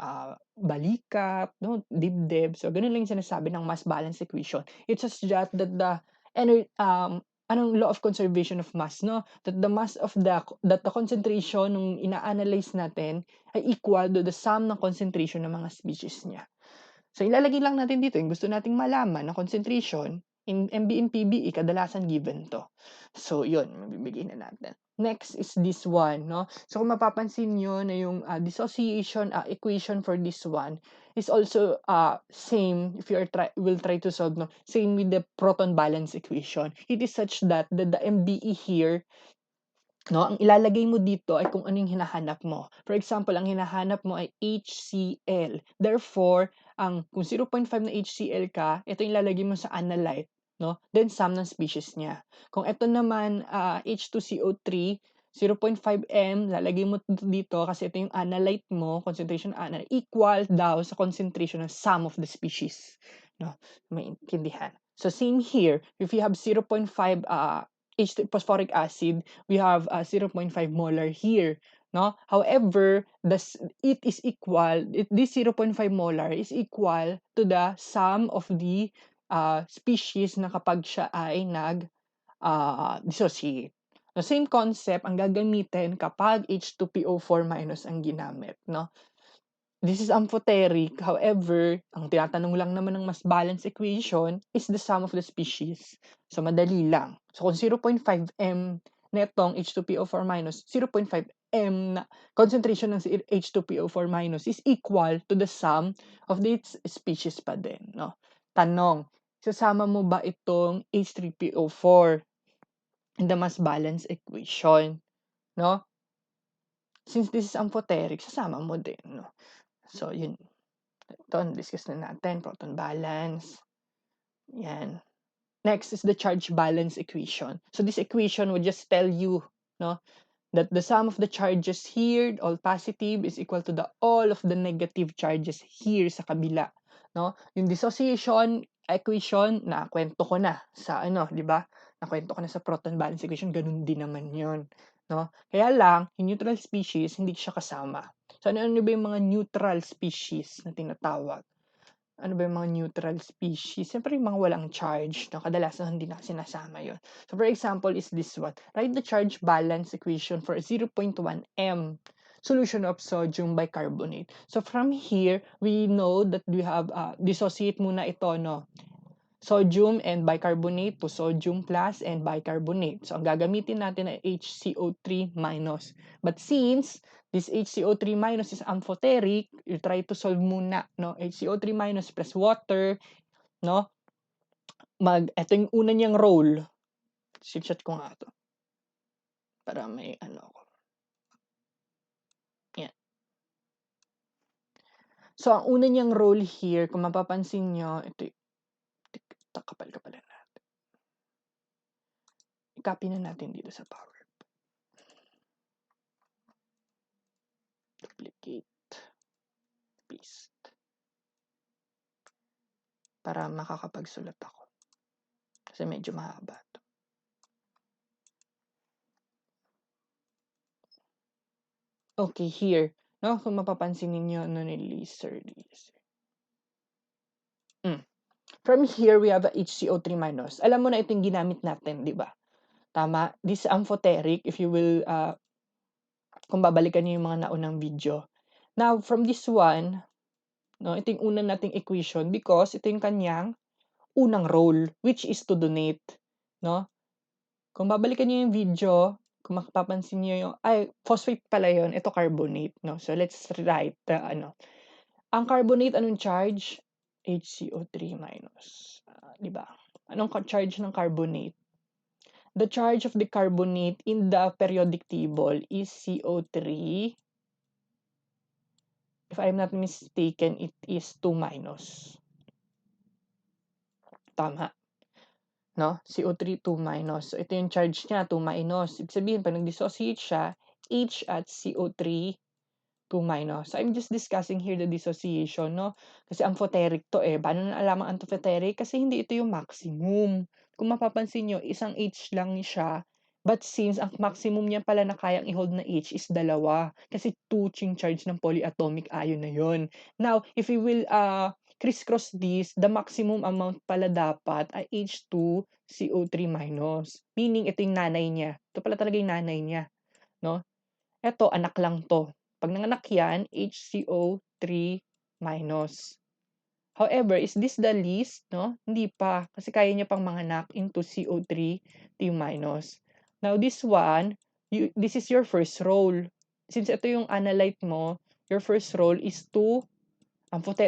Speaker 1: balikat, no, dibdib. So ganun lang yung sinasabi ng mass balance equation. It's just that the anong law of conservation of mass, no? That the mass of that the concentration nung ina-analyze natin ay equal to the sum ng concentration ng mga species niya. So ilalagay lang natin dito yung gusto nating malaman na concentration in MB and PBE kadalasan given to. So yun, mabibigay na natin. Next is this one, no? So kung mapapansin nyo na yung dissociation equation for this one is also same if you will try to solve, no? Same with the proton balance equation. It is such that the MBE here, no, ang ilalagay mo dito ay kung ano yung hinahanap mo. For example, ang hinahanap mo ay HCl. Therefore, kung 0.5 na HCl ka, ito yung ilalagay mo sa analyte, no? Then sum ng species niya. Kung ito naman H2CO3, 0.5 m, lalagay mo dito kasi ito yung analyte mo, concentration analyte, equal daw sa concentration ng sum of the species. No? Maintindihan. So same here, if you have 0.5 H2 phosphoric acid, we have 0.5 molar here, no? However, this zero point 0.5 molar is equal to the sum of the species na kapag siya ay dissociate. The same concept ang gagamitin kapag H2PO4 minus ang ginamit, no? This is amphoteric. However, ang tinatanong lang naman ng mass balance equation is the sum of the species. So, madali lang. So, kung 0.5 m netong H2PO4 minus, 0.5 m na concentration ng H2PO4 minus is equal to the sum of its species pa din, no? Tanong, sasama mo ba itong H3PO4 in the mass balance equation, no? Since this is amphoteric, sasama mo din, no? So, yun. Ito, discuss na natin, proton balance. Yan. Next is the charge balance equation. So this equation would just tell you, no, that the sum of the charges here, all positive, is equal to the all of the negative charges here sa kabila, no? Yung dissociation equation, na kwento ko na sa di ba? Nakwento ko na sa proton balance equation, ganun din naman 'yon, no? Kaya lang, yung neutral species hindi siya kasama. So ano ba yung mga neutral species na tinatawag? Ano ba yung mga neutral species? Siyempre yung mga walang charge, no? Kadalasan hindi na sinasama yun. So for example is this one. Write the charge balance equation for 0.1 m solution of sodium bicarbonate. So from here, we know that we have, dissociate muna ito, no? Sodium and bicarbonate to sodium plus and bicarbonate. So, ang gagamitin natin ay HCO3 minus. But since this HCO3 minus is amphoteric, you try to solve muna, no? HCO3 minus plus water, no? Ito yung una niyang role. Screenshot ko nga ito. Para may ko. Yan. So, ang una niyang role here, kung mapapansin nyo, ito kapal-kapal natin. I-copy na natin dito sa power. Duplicate. Paste. Para makakapagsulat ako. Kasi medyo mahaba ito. Okay, here. No, kung mapapansin ninyo, ni laser. From here, we have a HCO3 minus. Alam mo na ito yung ginamit natin, di ba? Tama? This amphoteric, if you will, kung babalikan niyo yung mga naunang video. Now, from this one, no, ito yung unang nating equation because ito yung kanyang unang role, which is to donate. No? Kung babalikan niyo yung video, kung mapapansin niyo yung, phosphate pala yun, ito carbonate. No? So, let's write the, Ang carbonate, anong charge? HCO3 minus. Di ba? Anong charge ng carbonate? The charge of the carbonate in the periodic table is CO3. If I'm not mistaken, it is 2 minus. Tama. No? CO3, 2 minus. So, ito yung charge niya, 2 minus. Ibig sabihin, pag nag-dissociate siya, H at CO3, 2 minus. So, I'm just discussing here the dissociation, no? Kasi amphoteric to eh. Paano na alam ang amphoteric? Kasi hindi ito yung maximum. Kung mapapansin nyo, isang H lang siya. But since ang maximum niya pala na kayang i-hold na H is dalawa. Kasi 2 ching charge ng polyatomic ion na yon. Now, if we will crisscross this, the maximum amount pala dapat ay H2CO3 minus. Meaning, ito yung nanay niya. Ito pala talaga yung nanay niya. No? Ito, anak lang to. Pag nanganak yan, HCO3 minus. However, is this the least? No? Hindi pa. Kasi kaya niya pang manganak into CO3 T minus. Now, this one, this is your first role. Since ito yung analyte mo, your first role is to,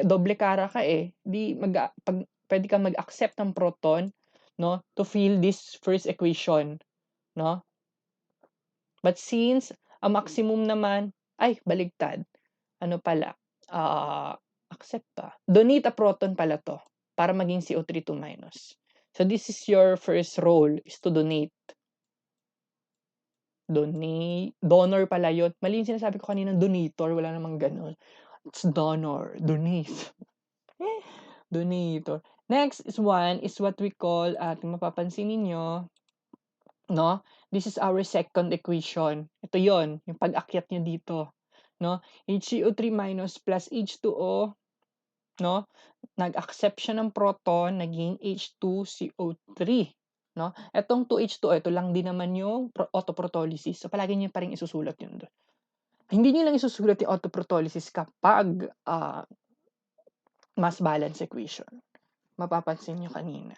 Speaker 1: doble kara ka eh. Pwede kang mag-accept ng proton, no? To fill this first equation. No? But since ang maximum naman, ay, baligtad. Ano pala? Accept pa. Donate a proton pala to para maging CO3 2 minus. So, this is your first role is to donate. Donate. Donor pala yun. Mali yung sinasabi ko kanina, donator. Wala namang ganun. It's donor. Donate. Donator. Next is one is what we call, kung mapapansin ninyo, no? This is our second equation. Ito yon, yung pag-akyat niya dito, no? HCO3 minus plus H2O, no? Nag-accept siya ng proton, naging H2CO3, no? Etong 2H2O, ito lang din naman yung autoprotolysis. So palagi niyo pa rin isusulat yun doon. Hindi niyo lang isusulat yung autoprotolysis kapag mass balance equation. Mapapansin niyo kanina.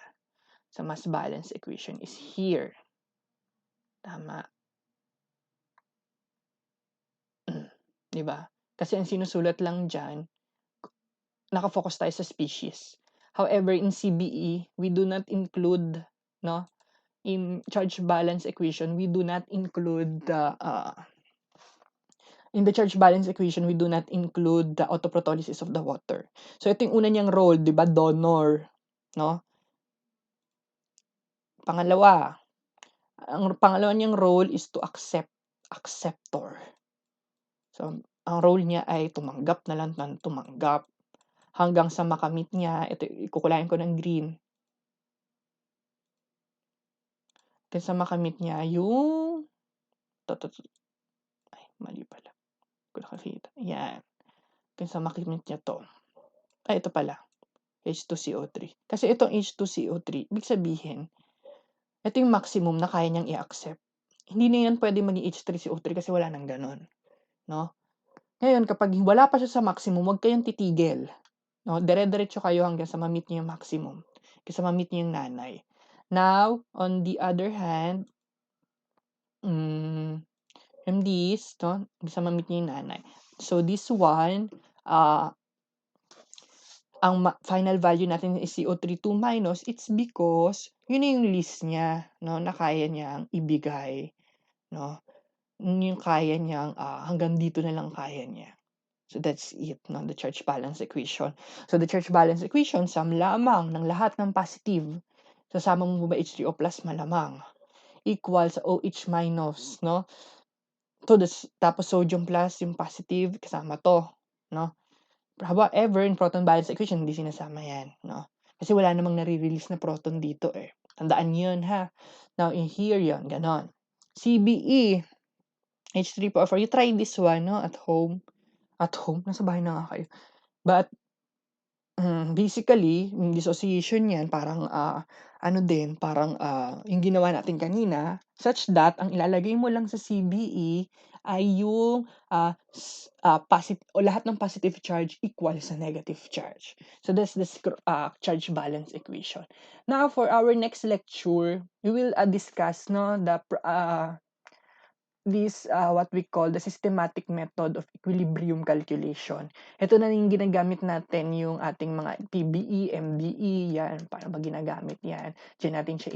Speaker 1: Sa mass balance equation is here. Tama. Di ba? Kasi ang sinusulat lang dyan, nakafocus tayo sa species. However, in CBE, we do not include, no? In charge balance equation, we do not include the, in the charge balance equation, we do not include the autoprotolysis of the water. So, ito yung una niyang role, di ba? Donor, no? Pangalawa, ang pangalawa niyang role is to accept, acceptor. So, ang role niya ay tumanggap na lang ng tumanggap hanggang sa makamit niya. Ito, ikukulayan ko ng green. Hanggang sa makamit niya yung ay, mali pala. Hindi ko nakakita. Yan. Hanggang sa makamit niya to. Ay, ito pala. H2CO3. Kasi itong H2CO3, ibig sabihin, ito yung maximum na kaya niyang i-accept. Hindi na yan pwede maging H3CO3 kasi wala nang ganon. No? Ngayon, kapag wala pa siya sa maximum, huwag kayong titigil. No? Dire-diretso kayo hanggang sa ma-meet niyo yung maximum. Hanggang sa ma-meet niyo yung nanay. Now, on the other hand, from this, no? Hanggang sa ma-meet niyo yung nanay. So, this one, ang final value natin is CO3 2 minus, it's because yun na yung list niya, no, na kaya niyang ibigay, no. Yun yung kaya niyang hanggang dito na lang kaya niya. So that's it, no, the charge balance equation. So the charge balance equation, sum lamang ng lahat ng positive. Sasama mo ba H3O plus malamang equal sa OH minus, no. Tapos sodium plus yung positive kasama to, no. However, in proton balance equation, hindi sinasama yan, no? Kasi wala namang nare-release na proton dito eh. Tandaan yun, ha? Now, in here yun, ganon. CBE, H3PO4, you try this one, no? At home. At home? Nasa bahay na nga kayo. But, basically, yung dissociation yan, parang, yung ginawa natin kanina, such that, ang ilalagay mo lang sa CBE ay yung lahat ng positive charge equal sa negative charge. So, that's the charge balance equation. Now, for our next lecture, we will discuss, no, what we call the systematic method of equilibrium calculation. Ito na yung ginagamit natin yung ating mga PBE, MBE, yan, para ba ginagamit yan. Diyan natin siya